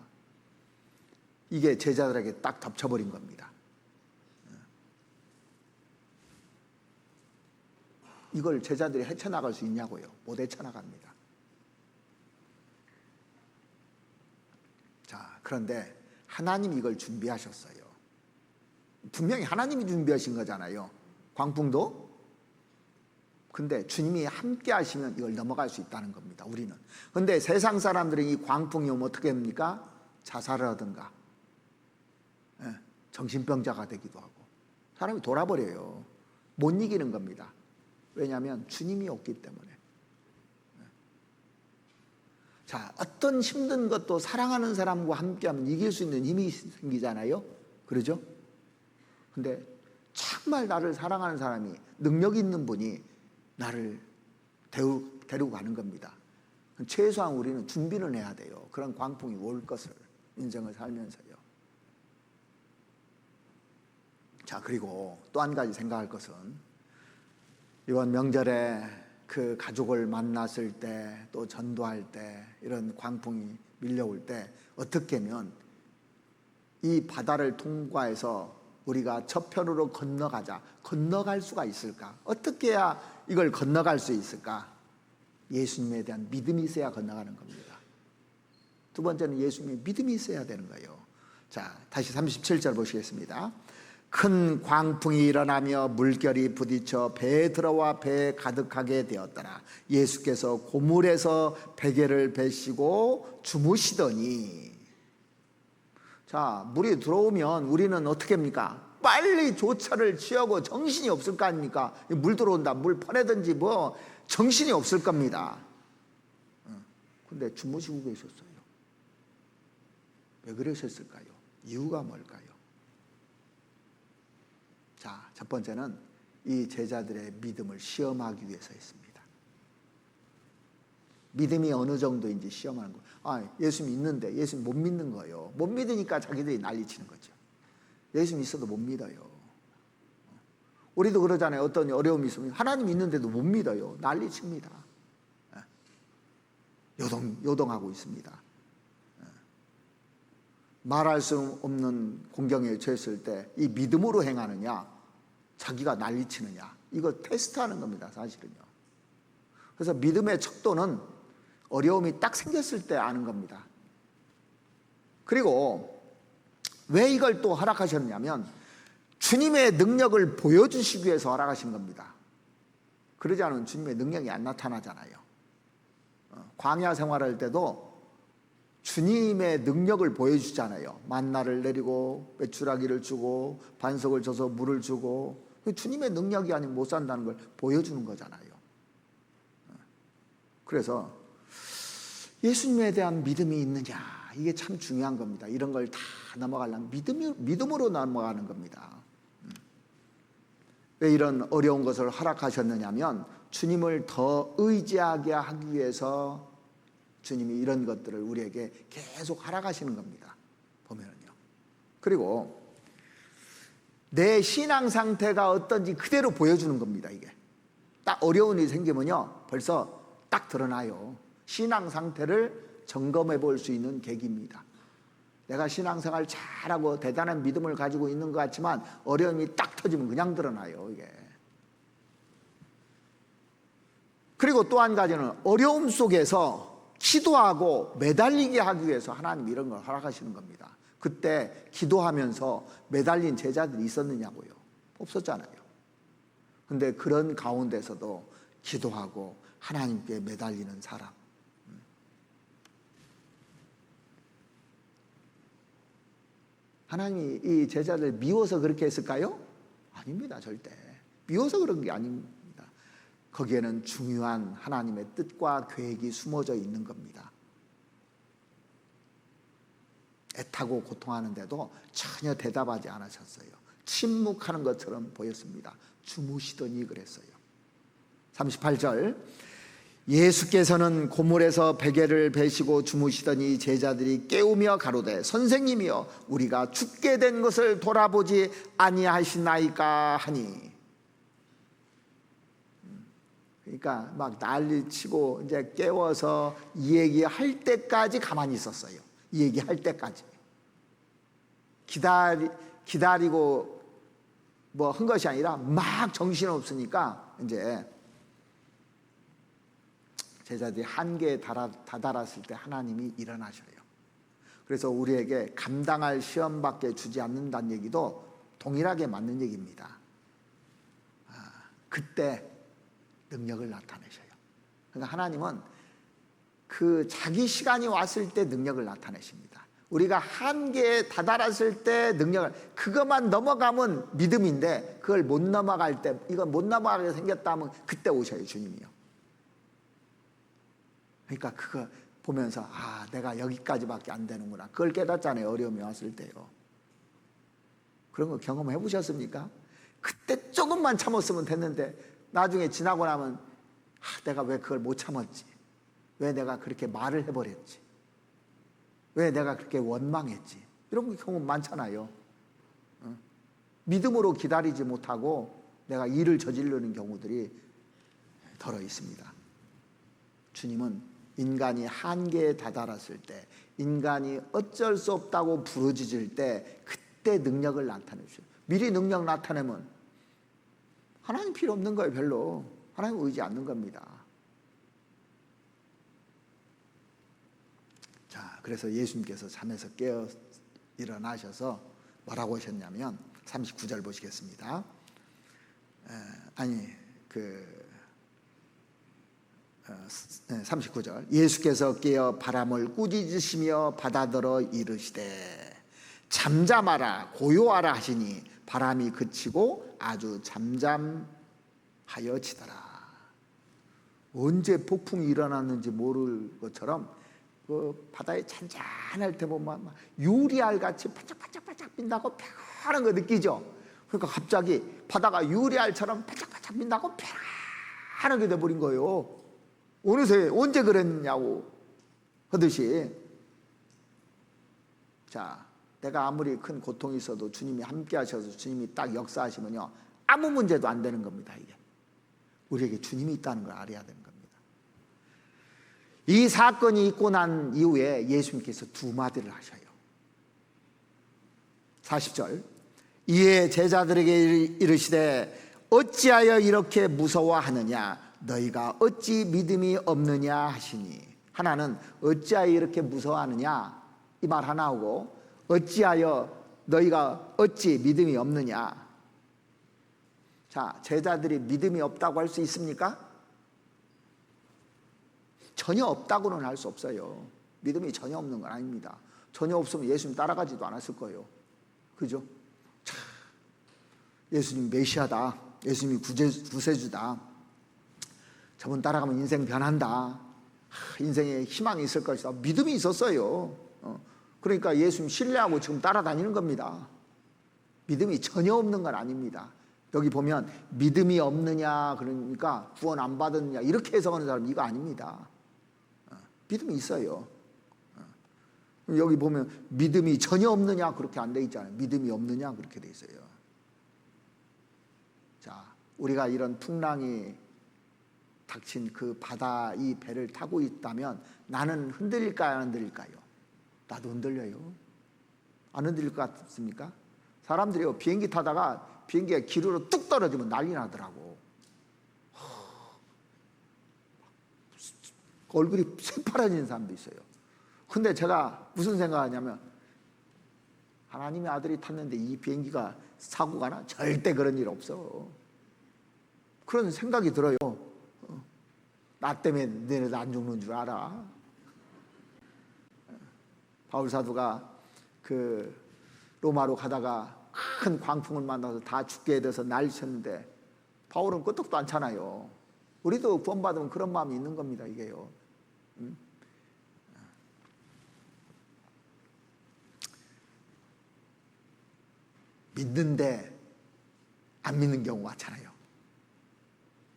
이게 제자들에게 딱 덮쳐버린 겁니다. 이걸 제자들이 헤쳐나갈 수 있냐고요? 못 헤쳐나갑니다. 자, 그런데 하나님이 이걸 준비하셨어요. 분명히 하나님이 준비하신 거잖아요. 광풍도. 근데 주님이 함께 하시면 이걸 넘어갈 수 있다는 겁니다. 우리는. 근데 세상 사람들은 이 광풍이 오면 어떻게 합니까? 자살을 하든가 정신병자가 되기도 하고 사람이 돌아버려요. 못 이기는 겁니다. 왜냐하면 주님이 없기 때문에. 자, 어떤 힘든 것도 사랑하는 사람과 함께하면 이길 수 있는 힘이 생기잖아요. 그러죠? 근데 정말 나를 사랑하는 사람이, 능력 있는 분이 나를 데리고 가는 겁니다. 최소한 우리는 준비를 해야 돼요. 그런 광풍이 올 것을, 인생을 살면서요. 자, 그리고 또 한 가지 생각할 것은 이번 명절에 그 가족을 만났을 때 또 전도할 때 이런 광풍이 밀려올 때 어떻게 하면 이 바다를 통과해서 우리가 저편으로 건너갈 수가 있을까? 어떻게 해야 이걸 건너갈 수 있을까? 예수님에 대한 믿음이 있어야 건너가는 겁니다. 두 번째는 예수님의 믿음이 있어야 되는 거예요. 자, 다시 37절 보시겠습니다. 큰 광풍이 일어나며 물결이 부딪혀 배에 들어와 배에 가득하게 되었더라. 예수께서 고물에서 베개를 베시고 주무시더니, 자, 물이 들어오면 우리는 어떻게 합니까? 빨리 조처를 취하고 정신이 없을 거 아닙니까? 물 들어온다, 물 퍼내든지 뭐 정신이 없을 겁니다. 근데 주무시고 계셨어요. 왜 그러셨을까요? 이유가 뭘까요? 자, 첫 번째는 이 제자들의 믿음을 시험하기 위해서 했습니다. 믿음이 어느 정도인지 시험하는 거예요. 아, 예수님 있는데 예수님 못 믿는 거예요. 못 믿으니까 자기들이 난리치는 거죠. 예수님 있어도 못 믿어요. 우리도 그러잖아요. 어떤 어려움이 있으면 하나님 있는데도 못 믿어요. 난리칩니다. 요동하고 있습니다. 말할 수 없는 공경에 처했을 때 이 믿음으로 행하느냐, 자기가 난리치느냐, 이거 테스트하는 겁니다, 사실은요. 그래서 믿음의 척도는 어려움이 딱 생겼을 때 아는 겁니다. 그리고 왜 이걸 또 허락하셨냐면 주님의 능력을 보여주시기 위해서 허락하신 겁니다. 그러지 않으면 주님의 능력이 안 나타나잖아요. 광야 생활할 때도 주님의 능력을 보여주잖아요. 만나를 내리고 메추라기를 주고 반석을 줘서 물을 주고, 주님의 능력이 아니면 못 산다는 걸 보여주는 거잖아요. 그래서 예수님에 대한 믿음이 있느냐, 이게 참 중요한 겁니다. 이런 걸 다 넘어가려면 믿음으로 넘어가는 겁니다. 왜 이런 어려운 것을 허락하셨느냐면 주님을 더 의지하게 하기 위해서 주님이 이런 것들을 우리에게 계속 허락하시는 겁니다. 보면은요. 그리고 내 신앙 상태가 어떤지 그대로 보여주는 겁니다. 이게 딱 어려운 일이 생기면요, 벌써 딱 드러나요. 신앙 상태를 점검해 볼 수 있는 계기입니다. 내가 신앙생활 잘하고 대단한 믿음을 가지고 있는 것 같지만 어려움이 딱 터지면 그냥 드러나요, 이게. 그리고 또 한 가지는 어려움 속에서 기도하고 매달리게 하기 위해서 하나님이 이런 걸 허락하시는 겁니다. 그때 기도하면서 매달린 제자들이 있었느냐고요? 없었잖아요. 근데 그런 가운데서도 기도하고 하나님께 매달리는 사람. 하나님이 이 제자들 미워서 그렇게 했을까요? 아닙니다, 절대. 미워서 그런 게 아닙니다. 거기에는 중요한 하나님의 뜻과 계획이 숨어져 있는 겁니다. 애타고 고통하는데도 전혀 대답하지 않으셨어요. 침묵하는 것처럼 보였습니다. 주무시더니 그랬어요. 38절, 예수께서는 고물에서 베개를 베시고 주무시더니 제자들이 깨우며 가로되 선생님이여 우리가 죽게 된 것을 돌아보지 아니하시나이까 하니. 그러니까 막 난리치고 이제 깨워서 이 얘기할 때까지 가만히 있었어요. 이 얘기할 때까지 기다리고 뭐 한 것이 아니라 막 정신없으니까 이제 제자들이 한계에 다다랐을 때 하나님이 일어나셔요. 그래서 우리에게 감당할 시험밖에 주지 않는다는 얘기도 동일하게 맞는 얘기입니다. 그때 능력을 나타내셔요. 그러니까 하나님은 그 자기 시간이 왔을 때 능력을 나타내십니다. 우리가 한계에 다다랐을 때 능력을, 그것만 넘어가면 믿음인데 그걸 못 넘어갈 때, 이건 못 넘어가게 생겼다 하면 그때 오셔요, 주님이요. 그러니까 그거 보면서 아, 내가 여기까지밖에 안 되는구나. 그걸 깨닫잖아요, 어려움이 왔을 때요. 그런 거 경험해 보셨습니까? 그때 조금만 참았으면 됐는데 나중에 지나고 나면 아, 내가 왜 그걸 못 참았지? 왜 내가 그렇게 말을 해버렸지? 왜 내가 그렇게 원망했지? 이런 경우 많잖아요. 믿음으로 기다리지 못하고 내가 일을 저지르는 경우들이 덜어 있습니다. 주님은 인간이 한계에 다다랐을 때, 인간이 어쩔 수 없다고 부르짖을 때 그때 능력을 나타내 주셔요. 미리 능력 나타내면 하나님 필요 없는 거예요. 별로. 하나님 의지 않는 겁니다. 자, 그래서 예수님께서 잠에서 깨어 일어나셔서 뭐라고 하셨냐면 39절 보시겠습니다. 39절. 예수께서 깨어 바람을 꾸짖으시며 바다더러 이르시되 잠잠하라 고요하라 하시니 바람이 그치고 아주 잠잠하여지더라. 언제 폭풍이 일어났는지 모를 것처럼 그 바다에 잔잔할 때 보면 막 유리알 같이 반짝반짝반짝 빈다고 편한 거 느끼죠? 그러니까 갑자기 바다가 유리알처럼 반짝반짝 빈다고 편하게 돼버린 거예요. 어느새 언제 그랬냐고 하듯이. 자, 내가 아무리 큰 고통이 있어도 주님이 함께 하셔서 주님이 딱 역사하시면요 아무 문제도 안 되는 겁니다. 이게 우리에게 주님이 있다는 걸 알아야 되는 겁니다. 이 사건이 있고 난 이후에 예수님께서 두 마디를 하셔요. 40절. 이에 제자들에게 이르시되 어찌하여 이렇게 무서워하느냐 너희가 어찌 믿음이 없느냐 하시니. 하나는 어찌하여 이렇게 무서워하느냐 이 말 하나 하고 어찌하여 너희가 어찌 믿음이 없느냐. 자, 제자들이 믿음이 없다고 할 수 있습니까? 전혀 없다고는 할 수 없어요. 믿음이 전혀 없는 건 아닙니다. 전혀 없으면 예수님 따라가지도 않았을 거예요. 그죠? 자, 예수님 메시아다. 예수님이 구세주다. 저분 따라가면 인생 변한다. 인생에 희망이 있을 것이다. 믿음이 있었어요. 그러니까 예수님 신뢰하고 지금 따라다니는 겁니다. 믿음이 전혀 없는 건 아닙니다. 여기 보면 믿음이 없느냐 그러니까 구원 안 받았느냐 이렇게 해석하는 사람 이거 아닙니다. 믿음이 있어요. 여기 보면 믿음이 전혀 없느냐 그렇게 안 돼 있잖아요. 믿음이 없느냐 그렇게 돼 있어요. 자, 우리가 이런 풍랑이 닥친 그 바다 이 배를 타고 있다면 나는 흔들릴까요 안 흔들릴까요? 나도 흔들려요. 안 흔들릴 것 같습니까? 사람들이요 비행기 타다가 비행기가 기로로 뚝 떨어지면 난리 나더라고. 얼굴이 새파라지는 사람도 있어요. 근데 제가 무슨 생각하냐면 하나님의 아들이 탔는데 이 비행기가 사고가 나? 절대 그런 일 없어. 그런 생각이 들어요. 나 때문에 너네도 안 죽는 줄 알아? 바울 사도가 그 로마로 가다가 큰 광풍을 만나서 다 죽게 돼서 난리쳤는데 바울은 끄떡도 않잖아요. 우리도 구원받으면 그런 마음이 있는 겁니다. 이게요. 믿는데 안 믿는 경우가 많잖아요.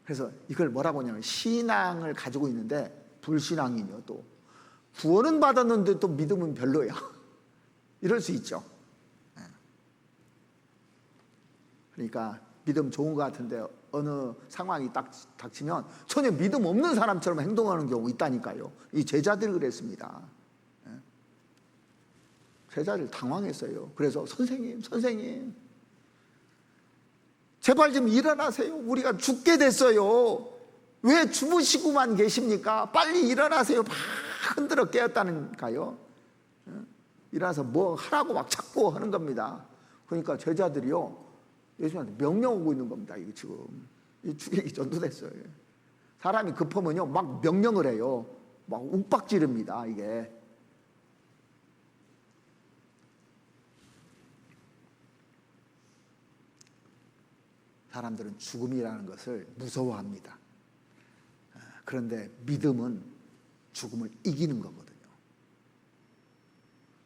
그래서 이걸 뭐라고 하냐면 신앙을 가지고 있는데 불신앙이요. 또 구원은 받았는데 또 믿음은 별로야. 이럴 수 있죠. 그러니까 믿음 좋은 것 같은데 어느 상황이 딱 닥치면 전혀 믿음 없는 사람처럼 행동하는 경우 있다니까요. 이 제자들이 그랬습니다. 제자들 당황했어요. 그래서 선생님 제발 좀 일어나세요. 우리가 죽게 됐어요. 왜 주무시고만 계십니까? 빨리 일어나세요. 막 흔들어 깨었다니까요. 일어나서 뭐 하라고 막 자꾸 하는 겁니다. 그러니까 제자들이요 예수님한테 명령하고 있는 겁니다. 이게 지금 죽이기 전도됐어요. 사람이 급하면요 막 명령을 해요. 막 욱박지릅니다. 이게 사람들은 죽음이라는 것을 무서워합니다. 그런데 믿음은 죽음을 이기는 거거든요.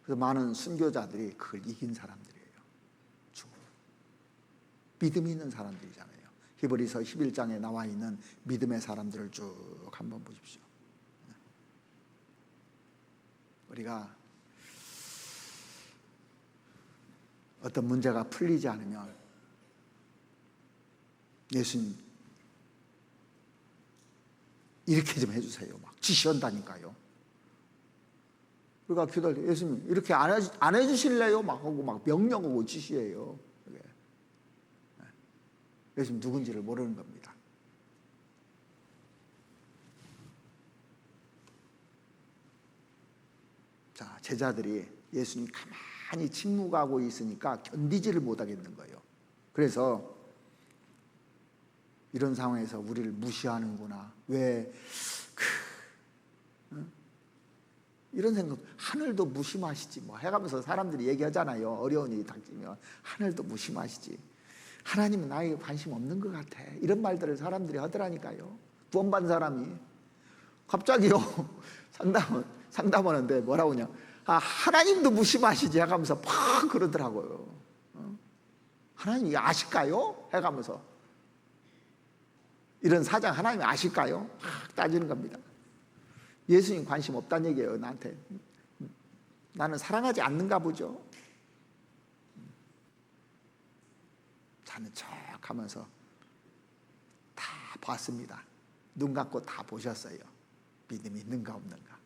그래서 많은 순교자들이 그걸 이긴 사람들이에요. 죽음. 믿음이 있는 사람들이잖아요. 히브리서 11장에 나와 있는 믿음의 사람들을 쭉 한번 보십시오. 우리가 어떤 문제가 풀리지 않으면 예수님 이렇게 좀 해주세요. 막 지시한다니까요. 우리가 기도할 때 예수님 이렇게 안 해주실래요? 막 하고 막 명령하고 지시해요. 예수님 누군지를 모르는 겁니다. 자, 제자들이 예수님이 가만히 침묵하고 있으니까 견디지를 못하겠는 거예요. 그래서 이런 상황에서 우리를 무시하는구나. 왜 이런 생각, 하늘도 무심하시지 뭐 해가면서 사람들이 얘기하잖아요. 어려운 일이 닥치면 하늘도 무심하시지. 하나님은 나에게 관심 없는 것 같아. 이런 말들을 사람들이 하더라니까요. 구원받은 사람이 갑자기요 상담하는데 뭐라고 하냐, 하나님도 무심하시지 해가면서 팍 그러더라고요. 하나님이 아실까요? 해가면서 이런 사장 하나님이 아실까요? 따지는 겁니다. 예수님 관심 없다는 얘기예요. 나한테. 나는 사랑하지 않는가 보죠. 자는 척 하면서 다 봤습니다. 눈 감고 다 보셨어요. 믿음이 있는가 없는가.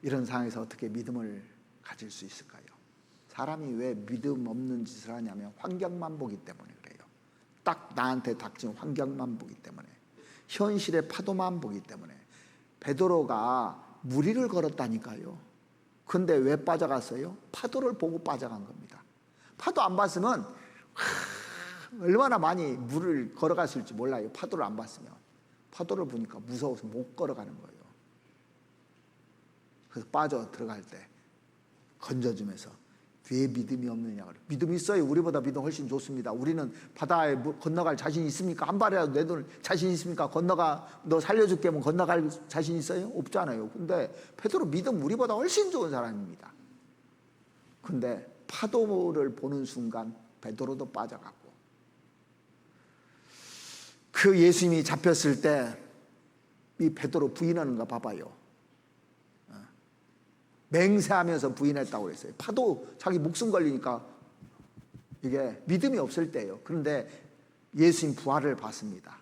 이런 상황에서 어떻게 믿음을 가질 수 있을까요? 사람이 왜 믿음 없는 짓을 하냐면 환경만 보기 때문에 그래요. 딱 나한테 닥친 환경만 보기 때문에, 현실의 파도만 보기 때문에. 베드로가 무리를 걸었다니까요. 근데 왜 빠져갔어요? 파도를 보고 빠져간 겁니다. 파도 안 봤으면 얼마나 많이 물을 걸어갔을지 몰라요. 파도를 안 봤으면. 파도를 보니까 무서워서 못 걸어가는 거예요. 그래서 빠져 들어갈 때 건져주면서 왜 믿음이 없느냐. 믿음이 있어요. 우리보다 믿음 훨씬 좋습니다. 우리는 바다에 건너갈 자신 있습니까? 한 발이라도 내놓을 자신 있습니까? 너 살려줄게 하면 건너갈 자신 있어요? 없잖아요. 근데 베드로 믿음 우리보다 훨씬 좋은 사람입니다. 근데 파도를 보는 순간 베드로도 빠져갔고, 그 예수님이 잡혔을 때 이 베드로 부인하는 거 봐봐요. 맹세하면서 부인했다고 그랬어요. 파도 자기 목숨 걸리니까 이게 믿음이 없을 때예요. 그런데 예수님 부활을 봤습니다.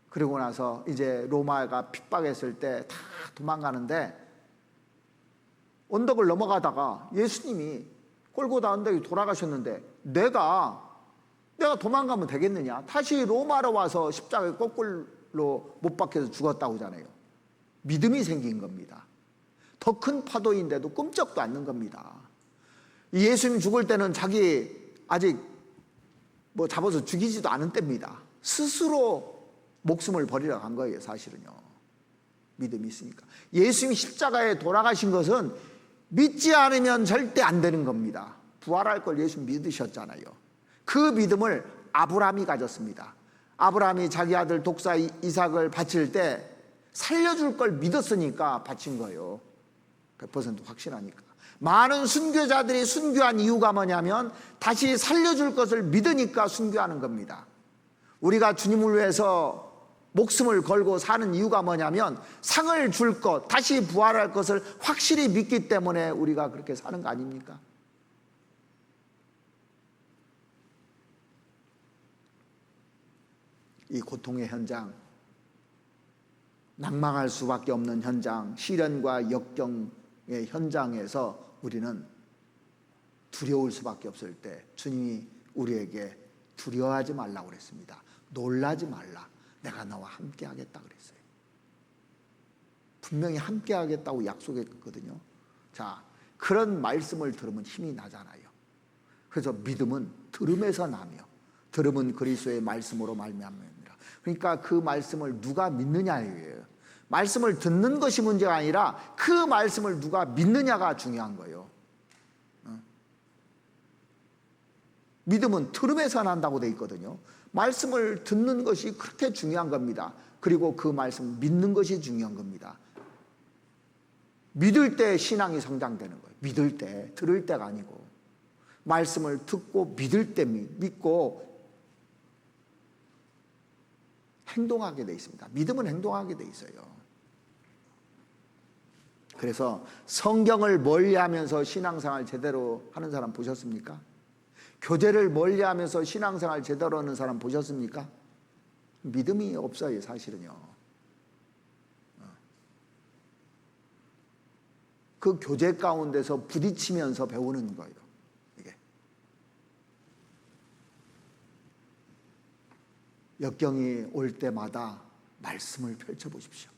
그리고 나서 이제 로마가 핍박했을 때 다 도망가는데 언덕을 넘어가다가 예수님이 골고다 언덕에 돌아가셨는데 내가 도망가면 되겠느냐? 다시 로마로 와서 십자가에 거꾸로 못 박혀서 죽었다고 하잖아요. 믿음이 생긴 겁니다. 더 큰 파도인데도 끔찍도 않는 겁니다. 예수님 죽을 때는 자기 아직 뭐 잡아서 죽이지도 않은 때입니다. 스스로 목숨을 버리러 간 거예요, 사실은요. 믿음이 있으니까. 예수님이 십자가에 돌아가신 것은 믿지 않으면 절대 안 되는 겁니다. 부활할 걸 예수님 믿으셨잖아요. 그 믿음을 아브라함이 가졌습니다. 아브라함이 자기 아들 독사 이삭을 바칠 때 살려줄 걸 믿었으니까 바친 거예요. 100% 확신하니까. 많은 순교자들이 순교한 이유가 뭐냐면 다시 살려줄 것을 믿으니까 순교하는 겁니다. 우리가 주님을 위해서 목숨을 걸고 사는 이유가 뭐냐면 상을 줄 것, 다시 부활할 것을 확실히 믿기 때문에 우리가 그렇게 사는 거 아닙니까? 이 고통의 현장, 낭망할 수밖에 없는 현장, 시련과 역경의 현장에서 우리는 두려울 수밖에 없을 때 주님이 우리에게 두려워하지 말라고 그랬습니다. 놀라지 말라. 내가 너와 함께 하겠다 그랬어요. 분명히 함께 하겠다고 약속했거든요. 자, 그런 말씀을 들으면 힘이 나잖아요. 그래서 믿음은 들음에서 나며 들음은 그리스도의 말씀으로 말미암습니다. 그러니까 그 말씀을 누가 믿느냐예요. 말씀을 듣는 것이 문제가 아니라 그 말씀을 누가 믿느냐가 중요한 거예요. 믿음은 들음에서 난다고 되어 있거든요. 말씀을 듣는 것이 그렇게 중요한 겁니다. 그리고 그 말씀을 믿는 것이 중요한 겁니다. 믿을 때 신앙이 성장되는 거예요. 믿을 때, 들을 때가 아니고. 말씀을 듣고 믿을 때 믿고 행동하게 돼 있습니다. 믿음은 행동하게 돼 있어요. 그래서 성경을 멀리하면서 신앙생활 제대로 하는 사람 보셨습니까? 교제를 멀리하면서 신앙생활 제대로 하는 사람 보셨습니까? 믿음이 없어요, 사실은요. 그 교제 가운데서 부딪히면서 배우는 거예요, 이게. 역경이 올 때마다 말씀을 펼쳐보십시오.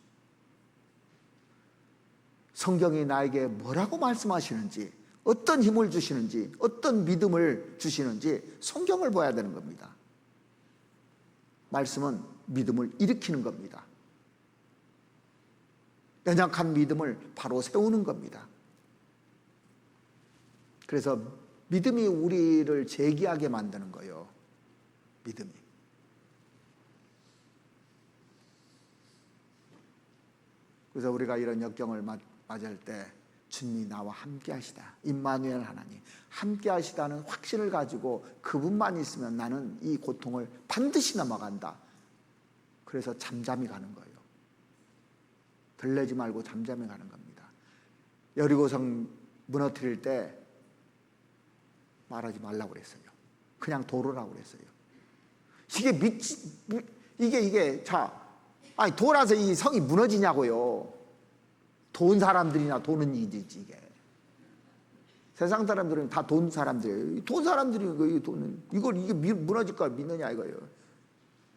성경이 나에게 뭐라고 말씀하시는지, 어떤 힘을 주시는지, 어떤 믿음을 주시는지 성경을 봐야 되는 겁니다. 말씀은 믿음을 일으키는 겁니다. 연약한 믿음을 바로 세우는 겁니다. 그래서 믿음이 우리를 재기하게 만드는 거예요. 믿음이. 그래서 우리가 이런 역경을 맞을 때 주님이 나와 함께 하시다, 임마누엘 하나님 함께 하시다는 확신을 가지고 그분만 있으면 나는 이 고통을 반드시 넘어간다. 그래서 잠잠히 가는 거예요. 들레지 말고 잠잠히 가는 겁니다. 여리고성 무너뜨릴 때 말하지 말라고 그랬어요. 그냥 돌으라고 그랬어요. 이게 아니 돌아서 이 성이 무너지냐고요. 돈 사람들이나 도는 일이지 이게. 세상 사람들은 다 돈 사람들이에요. 돈 사람들이 이 돈은 이게 무너질 걸 믿느냐 이거예요.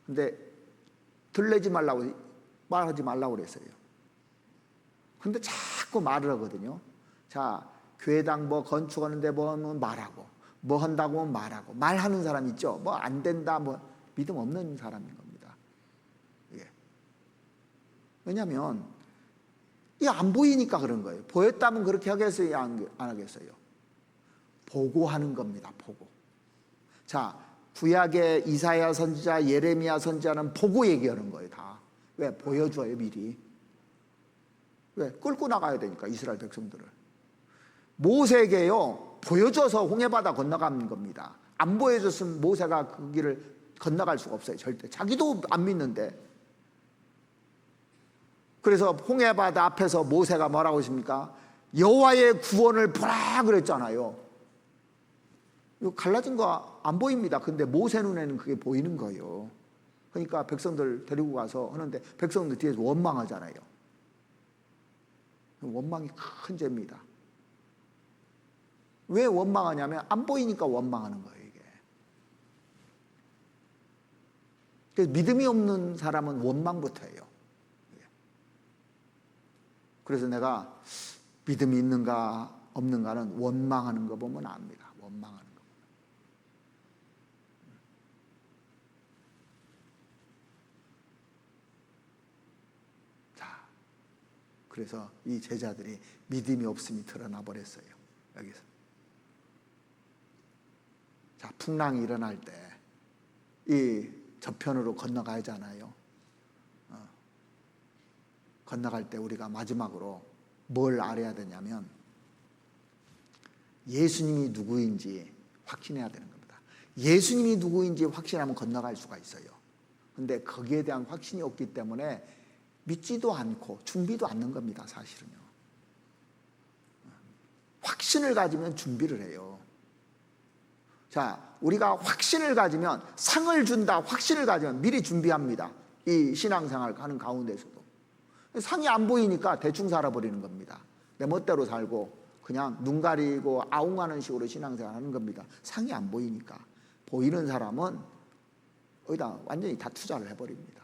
근데 들레지 말라고 말하지 말라고 그랬어요. 근데 자꾸 말을 하거든요. 자, 교회당 뭐 건축하는데 뭐 말하고, 뭐 한다고 말하고, 말하는 사람 있죠. 뭐 안 된다, 뭐 믿음 없는 사람인 겁니다. 예. 왜냐하면 이게 안 보이니까 그런 거예요. 보였다면 그렇게 하겠어요, 안 하겠어요? 보고 하는 겁니다. 보고. 자, 구약의 이사야 선지자, 예레미야 선지자는 보고 얘기하는 거예요, 다. 왜? 보여줘요, 미리. 왜? 끌고 나가야 되니까, 이스라엘 백성들을. 모세에게요, 보여줘서 홍해바다 건너가는 겁니다. 안 보여줬으면 모세가 그 길을 건너갈 수가 없어요, 절대. 자기도 안 믿는데. 그래서 홍해바다 앞에서 모세가 뭐라고 하십니까? 여호와의 구원을 보라 그랬잖아요. 이거 갈라진 거 안 보입니다. 근데 모세 눈에는 그게 보이는 거예요. 그러니까 백성들 데리고 가서 하는데 백성들 뒤에서 원망하잖아요. 원망이 큰 죄입니다. 왜 원망하냐면 안 보이니까 원망하는 거예요, 이게. 그래서 믿음이 없는 사람은 원망부터 해요. 그래서 내가 믿음이 있는가 없는가는 원망하는 거 보면 압니다. 원망하는 거. 자, 그래서 이 제자들이 믿음이 없음이 드러나 버렸어요. 여기서. 자, 풍랑이 일어날 때 이 저편으로 건너가야잖아요. 건너갈 때 우리가 마지막으로 뭘 알아야 되냐면 예수님이 누구인지 확신해야 되는 겁니다. 예수님이 누구인지 확신하면 건너갈 수가 있어요. 그런데 거기에 대한 확신이 없기 때문에 믿지도 않고 준비도 않는 겁니다, 사실은요. 확신을 가지면 준비를 해요. 자, 우리가 확신을 가지면 상을 준다, 확신을 가지면 미리 준비합니다. 이 신앙생활 하는 가운데서도. 상이 안 보이니까 대충 살아버리는 겁니다. 내 멋대로 살고 그냥 눈 가리고 아웅하는 식으로 신앙생활 하는 겁니다. 상이 안 보이니까. 보이는 사람은 여기다 완전히 다 투자를 해버립니다.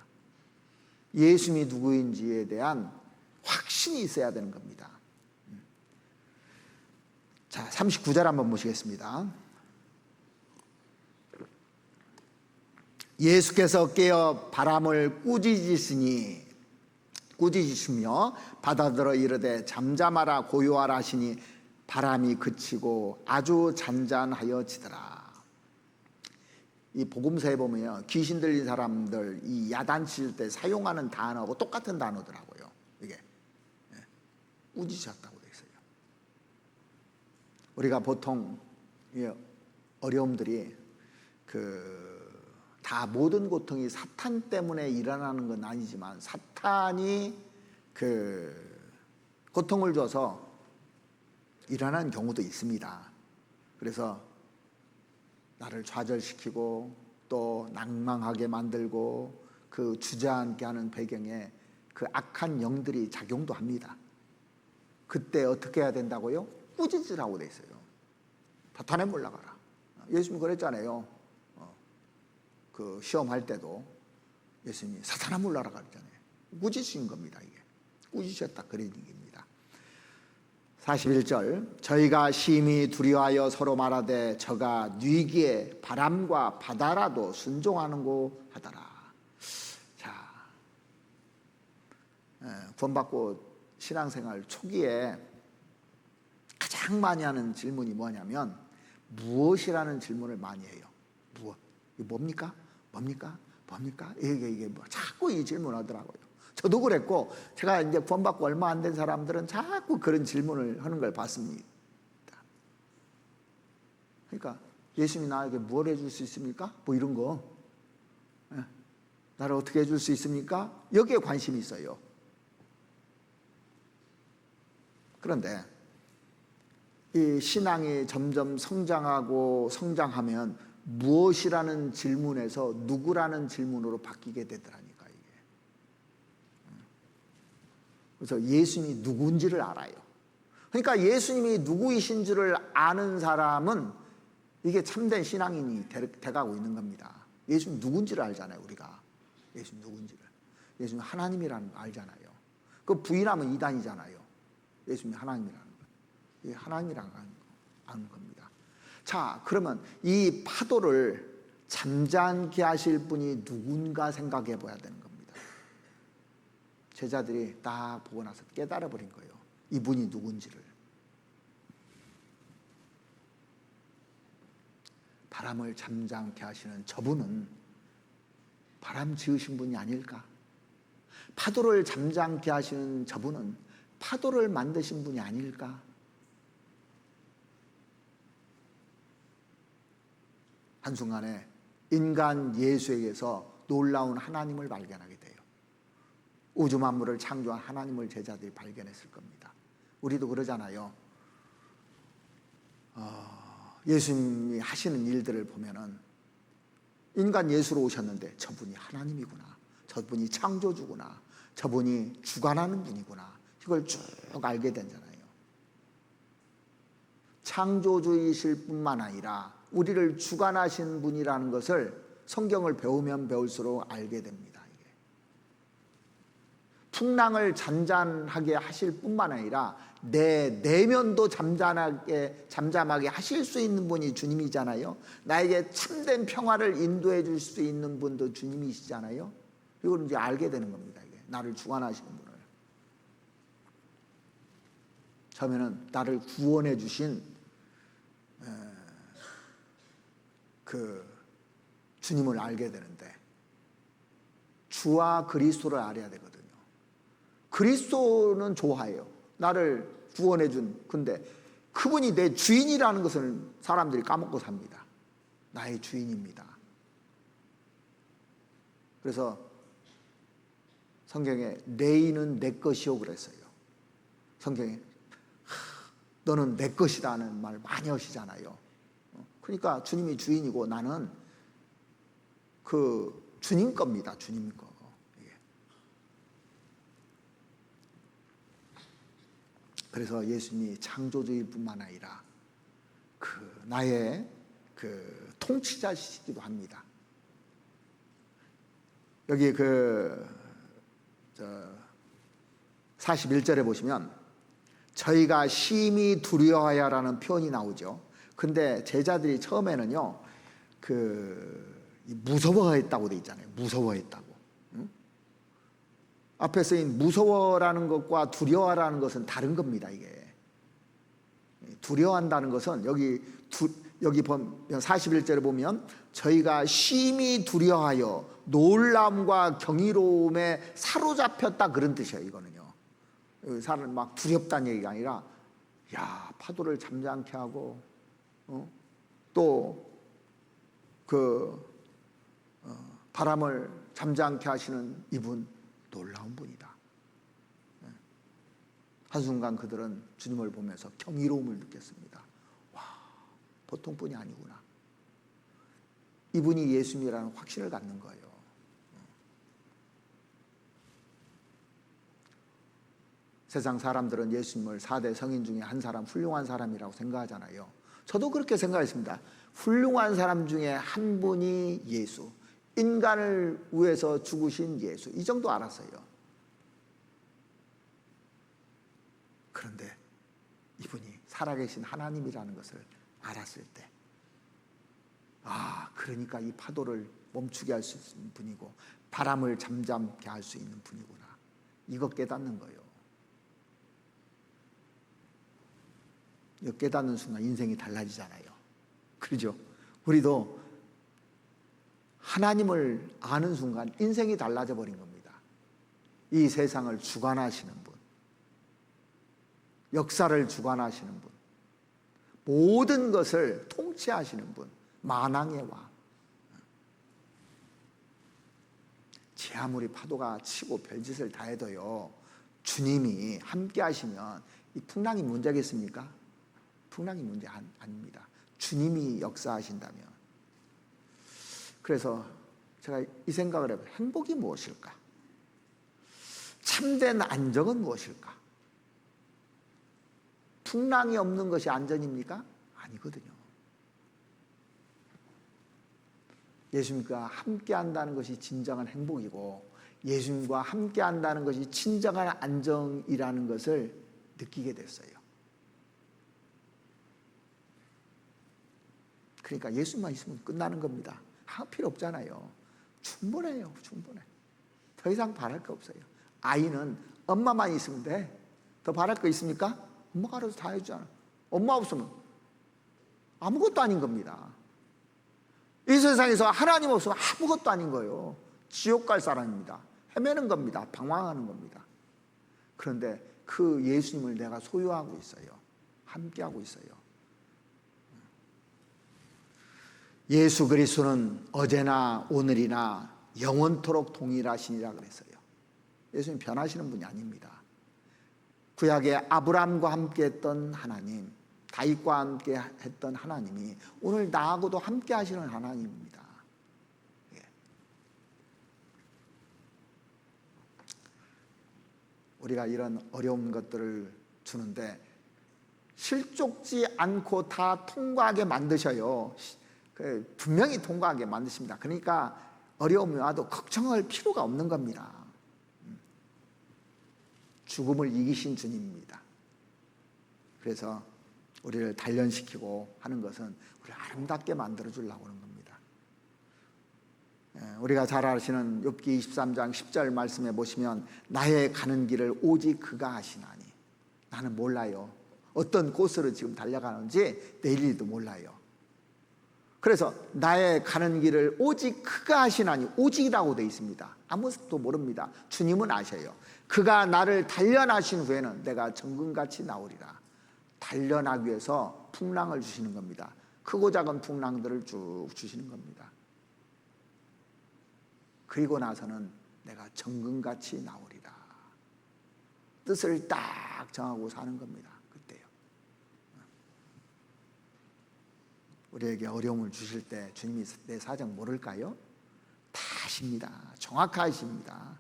예수님이 누구인지에 대한 확신이 있어야 되는 겁니다. 자, 39절 한번 보시겠습니다. 예수께서 깨어 바람을 꾸짖으시며 받아들어 이르되 잠잠하라 고요하라 하시니 바람이 그치고 아주 잔잔하여지더라. 이 복음서에 보면 귀신 들린 사람들 이 야단칠 때 사용하는 단어하고 똑같은 단어더라고요. 이게 꾸짖으셨다고 되어 있어요. 우리가 보통 어려움들이 다 모든 고통이 사탄 때문에 일어나는 건 아니지만 사탄이 고통을 줘서 일어나는 경우도 있습니다. 그래서 나를 좌절시키고 또 낭망하게 만들고 그 주저앉게 하는 배경에 그 악한 영들이 작용도 합니다. 그때 어떻게 해야 된다고요? 꾸짖으라고 돼 있어요. 사탄에 물러가라. 예수님이 그랬잖아요. 그 시험할 때도 예수님이 사탄아 물러가라 그랬잖아요. 꾸짖으신 겁니다. 이게 꾸짖으셨다 그런 얘기입니다. 41절 저희가 심히 두려워하여 서로 말하되 저가 뉘기에 바람과 바다라도 순종하는고 하더라. 자, 구원받고 신앙생활 초기에 가장 많이 하는 질문이 뭐냐면 무엇이라는 질문을 많이 해요. 무엇? 이게 뭡니까? 뭡니까? 뭡니까? 이게 뭐 자꾸 이 질문하더라고요. 저도 그랬고 제가 이제 구원받고 얼마 안 된 사람들은 자꾸 그런 질문을 하는 걸 봤습니다. 그러니까 예수님이 나에게 뭘 해줄 수 있습니까? 뭐 이런 거. 나를 어떻게 해줄 수 있습니까? 여기에 관심이 있어요. 그런데 이 신앙이 점점 성장하면 무엇이라는 질문에서 누구라는 질문으로 바뀌게 되더라니까 이게. 그래서 예수님이 누군지를 알아요. 그러니까 예수님이 누구이신 줄을 아는 사람은 이게 참된 신앙인이 돼가고 있는 겁니다. 예수님 누군지를 알잖아요 우리가. 예수님 누군지를. 예수님 하나님이라는 거 알잖아요. 그 부인하면 이단이잖아요. 예수님이 하나님이라는 거. 이게 하나님이라는 거 아는 겁니다. 자, 그러면 이 파도를 잠잠케 하실 분이 누군가 생각해 봐야 되는 겁니다. 제자들이 딱 보고 나서 깨달아 버린 거예요. 이분이 누군지를. 바람을 잠잠케 하시는 저분은 바람 지으신 분이 아닐까? 파도를 잠잠케 하시는 저분은 파도를 만드신 분이 아닐까? 한순간에 인간 예수에게서 놀라운 하나님을 발견하게 돼요. 우주 만물을 창조한 하나님을 제자들이 발견했을 겁니다. 우리도 그러잖아요. 예수님이 하시는 일들을 보면은 인간 예수로 오셨는데 저분이 하나님이구나. 저분이 창조주구나. 저분이 주관하는 분이구나. 이걸 쭉 알게 되잖아요. 창조주이실 뿐만 아니라 우리를 주관하신 분이라는 것을 성경을 배우면 배울수록 알게 됩니다. 이게. 풍랑을 잔잔하게 하실 뿐만 아니라 내 내면도 잠잠하게 하실 수 있는 분이 주님이잖아요. 나에게 참된 평화를 인도해 줄 수 있는 분도 주님이시잖아요. 이걸 이제 알게 되는 겁니다. 이게. 나를 주관하시는 분을. 처음에는 나를 구원해 주신 그 주님을 알게 되는데 주와 그리스도를 알아야 되거든요. 그리스도는 좋아해요. 나를 구원해 준. 근데 그분이 내 주인이라는 것을 사람들이 까먹고 삽니다. 나의 주인입니다. 그래서 성경에 레이는 내 것이요 그랬어요. 성경에 너는 내 것이라는 말 많이 하시잖아요. 그러니까 주님이 주인이고 나는 그 주님 겁니다. 주님 거. 그래서 예수님이 창조주일 뿐만 아니라 그 나의 그 통치자시기도 합니다. 여기 41절에 보시면 저희가 심히 두려워하여라는 표현이 나오죠. 근데 제자들이 처음에는요, 무서워했다고 돼 있잖아요. 무서워했다고. 응? 앞에 쓰인 무서워라는 것과 두려워라는 것은 다른 겁니다. 이게 두려워한다는 것은 여기 41절에 보면 저희가 심히 두려워하여 놀람과 경이로움에 사로잡혔다 그런 뜻이에요. 이거는요. 사람 막 두렵다는 얘기가 아니라 야 파도를 잠잠케 하고 또 바람을 잠잠케 하시는 이분 놀라운 분이다. 한순간 그들은 주님을 보면서 경이로움을 느꼈습니다. 와, 보통 분이 아니구나. 이분이 예수님이라는 확신을 갖는 거예요. 세상 사람들은 예수님을 4대 성인 중에 한 사람, 훌륭한 사람이라고 생각하잖아요. 저도 그렇게 생각했습니다. 훌륭한 사람 중에 한 분이 예수, 인간을 위해서 죽으신 예수, 이 정도 알았어요. 그런데 이분이 살아계신 하나님이라는 것을 알았을 때, 그러니까 이 파도를 멈추게 할 수 있는 분이고 바람을 잠잠케 할 수 있는 분이구나, 이거 깨닫는 거예요. 이거 깨닫는 순간 인생이 달라지잖아요. 그렇죠? 우리도 하나님을 아는 순간 인생이 달라져 버린 겁니다. 이 세상을 주관하시는 분, 역사를 주관하시는 분, 모든 것을 통치하시는 분, 만왕의 왕. 제 아무리 파도가 치고 별짓을 다 해도요, 주님이 함께 하시면 이 풍랑이 문제겠습니까? 풍랑이 문제 아닙니다. 주님이 역사하신다면. 그래서 제가 이 생각을 해봐요. 행복이 무엇일까? 참된 안정은 무엇일까? 풍랑이 없는 것이 안전입니까? 아니거든요. 예수님과 함께 한다는 것이 진정한 행복이고, 예수님과 함께 한다는 것이 진정한 안정이라는 것을 느끼게 됐어요. 그러니까 예수만 있으면 끝나는 겁니다. 할 필요 없잖아요. 충분해요. 충분해. 더 이상 바랄 거 없어요. 아이는 엄마만 있으면 돼. 더 바랄 거 있습니까? 엄마가 알아서 다 해주잖아. 엄마 없으면 아무것도 아닌 겁니다. 이 세상에서 하나님 없으면 아무것도 아닌 거예요. 지옥 갈 사람입니다. 헤매는 겁니다. 방황하는 겁니다. 그런데 그 예수님을 내가 소유하고 있어요. 함께하고 있어요. 예수 그리스도는 어제나 오늘이나 영원토록 동일하시니라 그랬어요. 예수님 변하시는 분이 아닙니다. 구약의 아브라함과 함께 했던 하나님, 다윗과 함께 했던 하나님이 오늘 나하고도 함께 하시는 하나님입니다. 예. 우리가 이런 어려운 것들을 주는데 실족지 않고 다 통과하게 만드셔요. 분명히 통과하게 만드십니다. 그러니까 어려움이 와도 걱정할 필요가 없는 겁니다. 죽음을 이기신 주님입니다. 그래서 우리를 단련시키고 하는 것은 우리를 아름답게 만들어 주려고 하는 겁니다. 우리가 잘 아시는 욥기 23장 10절 말씀에 보시면 나의 가는 길을 오직 그가 아시나니, 나는 몰라요. 어떤 곳으로 지금 달려가는지 내일도 몰라요. 그래서 나의 가는 길을 오직 그가 아시나니, 오직이라고 되어 있습니다. 아무것도 모릅니다. 주님은 아셔요. 그가 나를 단련하신 후에는 내가 정금같이 나오리라. 단련하기 위해서 풍랑을 주시는 겁니다. 크고 작은 풍랑들을 쭉 주시는 겁니다. 그리고 나서는 내가 정금같이 나오리라. 뜻을 딱 정하고 사는 겁니다. 그때요. 우리에게 어려움을 주실 때 주님이 내 사정 모를까요? 다 아십니다. 정확하십니다.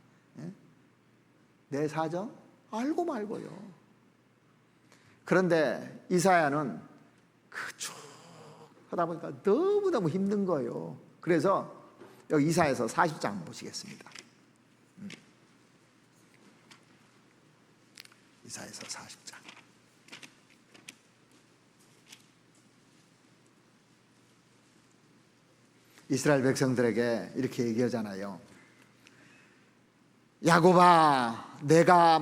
내 사정 알고 말고요. 그런데 이사야는 쭉 하다 보니까 너무너무 힘든 거예요. 그래서 여기 이사야서 40장 보시겠습니다. 이사야서 40장. 이스라엘 백성들에게 이렇게 얘기하잖아요. 야곱아, 내가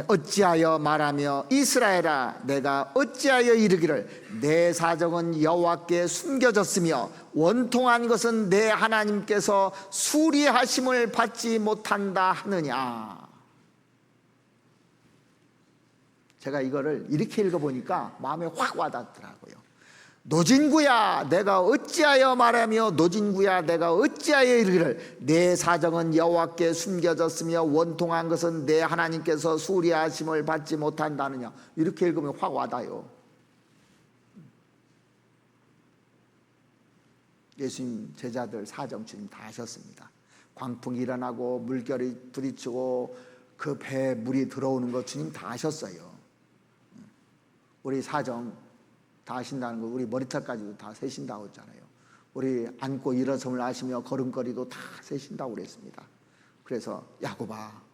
어찌하여 말하며 이스라엘아, 내가 어찌하여 이르기를 내 사정은 여호와께 숨겨졌으며 원통한 것은 내 하나님께서 수리하심을 받지 못한다 하느냐. 제가 이거를 이렇게 읽어보니까 마음에 확 와닿더라고요. 노진구야, 내가 어찌하여 말하며 노진구야, 내가 어찌하여 이르기를 내 사정은 여호와께 숨겨졌으며 원통한 것은 내 하나님께서 수리하심을 받지 못한다느냐. 이렇게 읽으면 확 와닿아요. 예수님 제자들 사정 주님 다 하셨습니다. 광풍이 일어나고 물결이 부딪히고 그 배에 물이 들어오는 거 주님 다 하셨어요. 우리 사정 다 하신다는 거, 우리 머리털까지도 다 세신다고 했잖아요. 우리 앉고 일어섬을 하시며 걸음걸이도 다 세신다고 그랬습니다. 그래서 야곱아,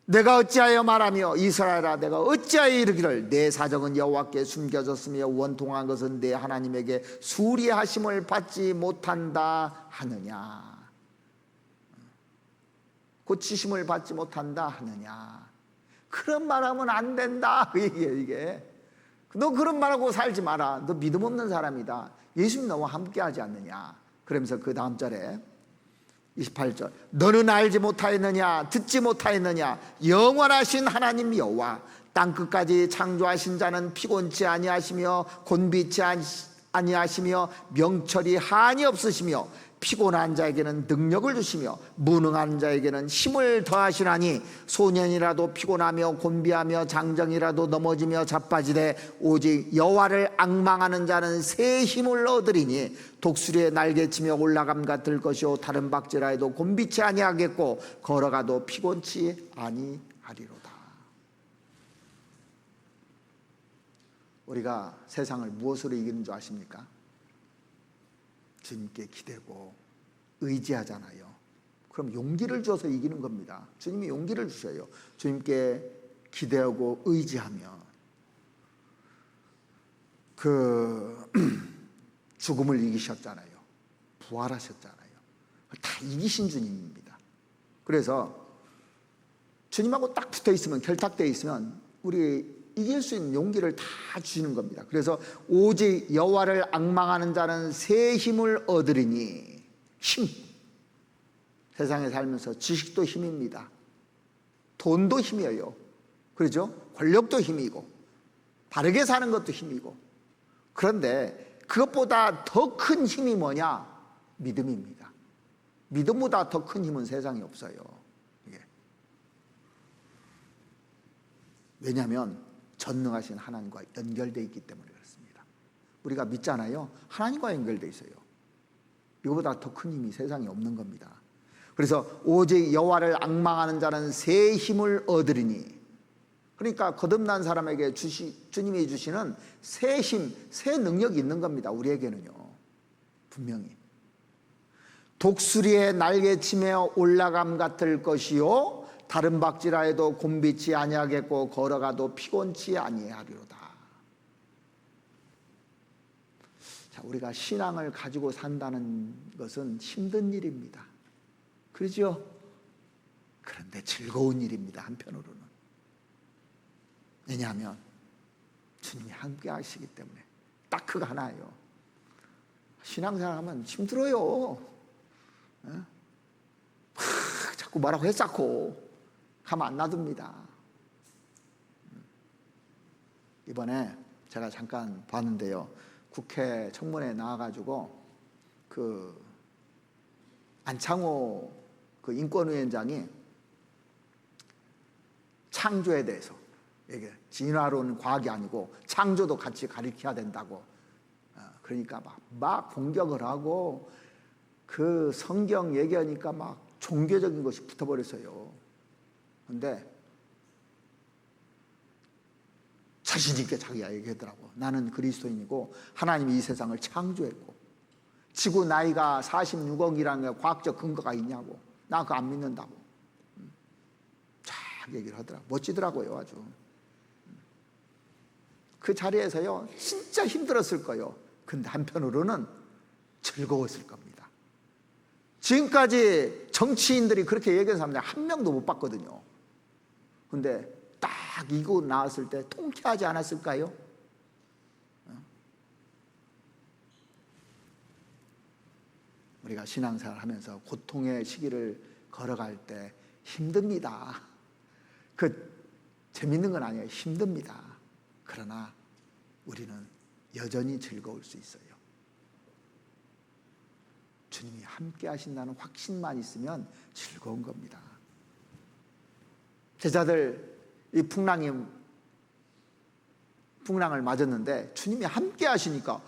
내가 어찌하여 말하며 이스라엘아, 내가 어찌하여 이르기를 내 사정은 여호와께 숨겨졌으며 원통한 것은 내 하나님에게 수리하심을 받지 못한다 하느냐, 고치심을 받지 못한다 하느냐. 그런 말하면 안 된다, 그 얘기예요. 이게 너 그런 말하고 살지 마라. 너 믿음 없는 사람이다. 예수님 너와 함께하지 않느냐. 그러면서 그 다음 절에 28절, 너는 알지 못하였느냐, 듣지 못하였느냐, 영원하신 하나님 여호와 땅끝까지 창조하신 자는 피곤치 아니하시며 곤비치 아니하시며 명철이 한이 없으시며 피곤한 자에게는 능력을 주시며 무능한 자에게는 힘을 더하시나니 소년이라도 피곤하며 곤비하며 장정이라도 넘어지며 자빠지되 오직 여호와를 앙망하는 자는 새 힘을 얻으리니 독수리의 날개치며 올라감 같을 것이요 다른 박질라 해도 곤비치 아니하겠고 걸어가도 피곤치 아니하리로다. 우리가 세상을 무엇으로 이기는 줄 아십니까? 주님께 기대고 의지하잖아요. 그럼 용기를 줘서 이기는 겁니다. 주님이 용기를 주셔요. 주님께 기대하고 의지하면 그 죽음을 이기셨잖아요. 부활하셨잖아요. 다 이기신 주님입니다. 그래서 주님하고 딱 붙어 있으면, 결탁되어 있으면 우리 이길 수 있는 용기를 다 주시는 겁니다. 그래서 오직 여호와를 앙망하는 자는 새 힘을 얻으리니, 힘. 세상에 살면서 지식도 힘입니다. 돈도 힘이에요. 그렇죠? 권력도 힘이고 바르게 사는 것도 힘이고. 그런데 그것보다 더 큰 힘이 뭐냐? 믿음입니다. 믿음보다 더 큰 힘은 세상에 없어요. 이게. 왜냐하면 전능하신 하나님과 연결되어 있기 때문에 그렇습니다. 우리가 믿잖아요. 하나님과 연결되어 있어요. 이거보다 더 큰 힘이 세상에 없는 겁니다. 그래서 오직 여호와를 앙망하는 자는 새 힘을 얻으리니, 그러니까 거듭난 사람에게 주님이 주시는 새 힘, 새 능력이 있는 겁니다. 우리에게는요. 분명히. 독수리의 날개치며 올라감 같을 것이요 다른 박질라 해도 곤비치 아니하겠고 걸어가도 피곤치 아니하리로다. 자, 우리가 신앙을 가지고 산다는 것은 힘든 일입니다. 그렇죠? 그런데 즐거운 일입니다. 한편으로는. 왜냐하면 주님이 함께 하시기 때문에. 딱 그거 하나예요. 신앙생활하면 힘들어요. 자꾸 뭐라고 했자고 가만 안 놔둡니다. 이번에 제가 잠깐 봤는데요. 국회 청문회에 나와가지고 그 안창호 그 인권위원장이 창조에 대해서, 이게 진화론은 과학이 아니고 창조도 같이 가르쳐야 된다고, 그러니까 막 공격을 하고 그 성경 얘기하니까 막 종교적인 것이 붙어버렸어요. 근데 자신 있게 자기가 얘기하더라고. 나는 그리스도인이고 하나님이 이 세상을 창조했고 지구 나이가 46억이라는 게 과학적 근거가 있냐고. 나 그거 안 믿는다고. 쫙 얘기를 하더라고. 멋지더라고요, 아주. 그 자리에서요, 진짜 힘들었을 거예요. 근데 한편으로는 즐거웠을 겁니다. 지금까지 정치인들이 그렇게 얘기하는 사람들 한 명도 못 봤거든요. 근데 딱 이거 나왔을 때 통쾌하지 않았을까요? 우리가 신앙생활 하면서 고통의 시기를 걸어갈 때 힘듭니다. 재밌는 건 아니에요. 힘듭니다. 그러나 우리는 여전히 즐거울 수 있어요. 주님이 함께 하신다는 확신만 있으면 즐거운 겁니다. 제자들 이 풍랑을 맞았는데 주님이 함께 하시니까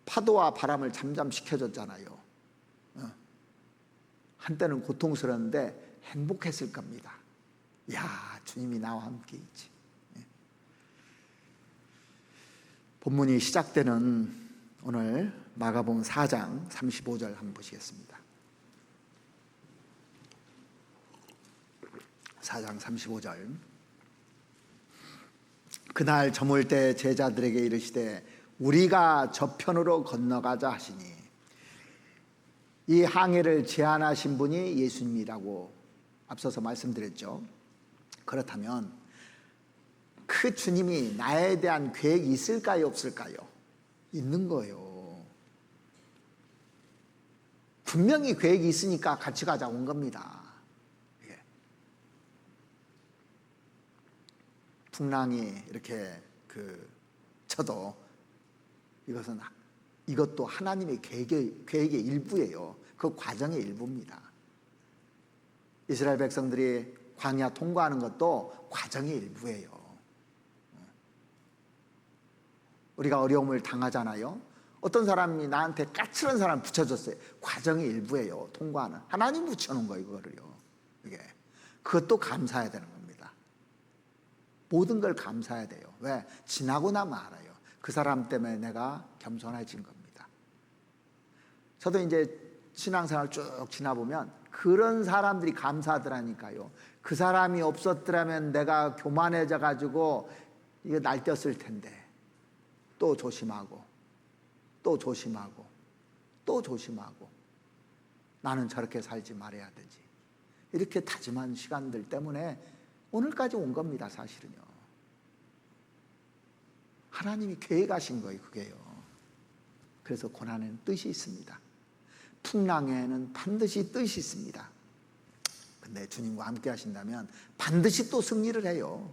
파도와 바람을 잠잠시켜줬잖아요. 한때는 고통스러웠는데 행복했을 겁니다. 야, 주님이 나와 함께 있지. 본문이 시작되는 오늘 마가복음 4장 35절 한번 보시겠습니다. 4장 35절. 그날 저물 때 제자들에게 이르시되 우리가 저편으로 건너가자 하시니, 이 항해를 제안하신 분이 예수님이라고 앞서서 말씀드렸죠. 그렇다면 그 주님이 나에 대한 계획이 있을까요, 없을까요? 있는 거예요. 분명히 계획이 있으니까 같이 가자 온 겁니다. 풍랑이 이렇게 쳐도 이것도 하나님의 계획의 일부예요. 그 과정의 일부입니다. 이스라엘 백성들이 광야 통과하는 것도 과정의 일부예요. 우리가 어려움을 당하잖아요. 어떤 사람이 나한테 까칠한 사람 붙여줬어요. 과정의 일부예요. 통과하는. 하나님 붙여놓은 거예요, 이거를요. 그것도 감사해야 되는 겁니다. 모든 걸 감사해야 돼요. 왜? 지나고 나면 알아요. 그 사람 때문에 내가 겸손해진 겁니다. 저도 이제 신앙생활 쭉 지나보면 그런 사람들이 감사하더라니까요. 그 사람이 없었더라면 내가 교만해져 가지고 이거 날뛰었을 텐데. 또 조심하고 또 조심하고 또 조심하고 나는 저렇게 살지 말아야 되지. 이렇게 다짐한 시간들 때문에 오늘까지 온 겁니다. 사실은요. 하나님이 계획하신 거예요. 그게요. 그래서 고난에는 뜻이 있습니다. 풍랑에는 반드시 뜻이 있습니다. 근데 주님과 함께 하신다면 반드시 또 승리를 해요.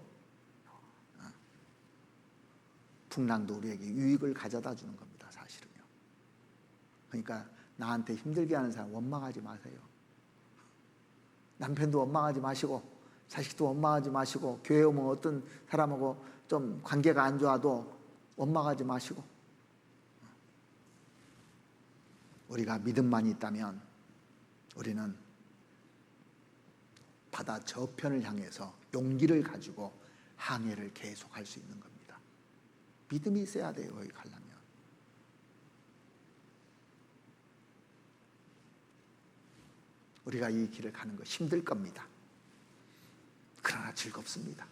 풍랑도 우리에게 유익을 가져다 주는 겁니다. 사실은요. 그러니까 나한테 힘들게 하는 사람 원망하지 마세요. 남편도 원망하지 마시고 자식도 원망하지 마시고 교회 오면 어떤 사람하고 좀 관계가 안 좋아도 원망하지 마시고, 우리가 믿음만 있다면 우리는 바다 저편을 향해서 용기를 가지고 항해를 계속할 수 있는 겁니다. 믿음이 있어야 돼요. 거기 가려면. 우리가 이 길을 가는 거 힘들 겁니다. 그러나 즐겁습니다.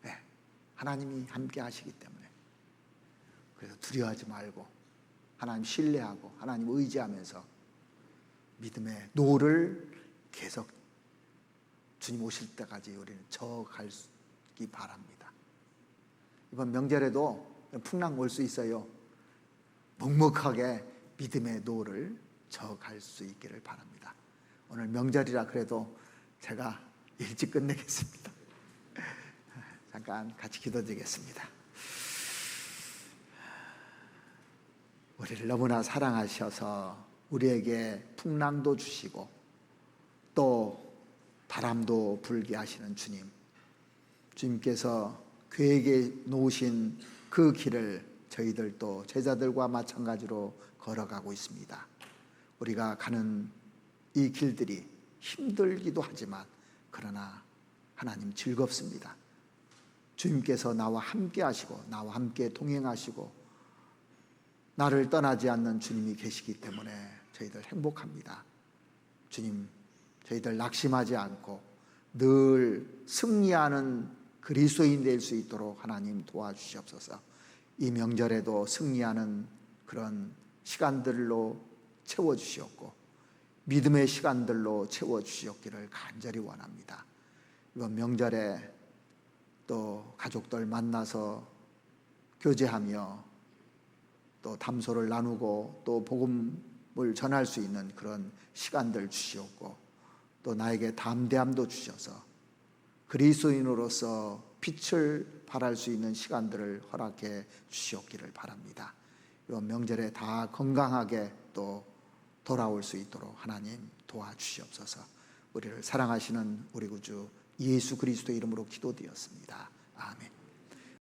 네, 하나님이 함께 하시기 때문에. 그래서 두려워하지 말고 하나님 신뢰하고 하나님 의지하면서 믿음의 노를 계속 주님 오실 때까지 우리는 저어가기 바랍니다. 이번 명절에도 풍랑 올 수 있어요. 묵묵하게 믿음의 노를 저어갈 수 있기를 바랍니다. 오늘 명절이라 그래도 제가 일찍 끝내겠습니다. 잠깐 같이 기도드리겠습니다. 우리를 너무나 사랑하셔서 우리에게 풍랑도 주시고 또 바람도 불게 하시는 주님, 주님께서 계획에 놓으신 그 길을 저희들도 제자들과 마찬가지로 걸어가고 있습니다. 우리가 가는 이 길들이 힘들기도 하지만 그러나 하나님 즐겁습니다. 주님께서 나와 함께 하시고 나와 함께 동행하시고 나를 떠나지 않는 주님이 계시기 때문에 저희들 행복합니다. 주님, 저희들 낙심하지 않고 늘 승리하는 그리스도인 될 수 있도록 하나님 도와주시옵소서. 이 명절에도 승리하는 그런 시간들로 채워주시옵고 믿음의 시간들로 채워주시옵기를 간절히 원합니다. 이번 명절에 또 가족들 만나서 교제하며 또 담소를 나누고 또 복음을 전할 수 있는 그런 시간들 주시옵고 또 나에게 담대함도 주셔서 그리스도인으로서 빛을 발할 수 있는 시간들을 허락해 주시옵기를 바랍니다. 이번 명절에 다 건강하게 또 돌아올 수 있도록 하나님 도와주시옵소서. 우리를 사랑하시는 우리 구주 예수 그리스도의 이름으로 기도드렸습니다. 아멘.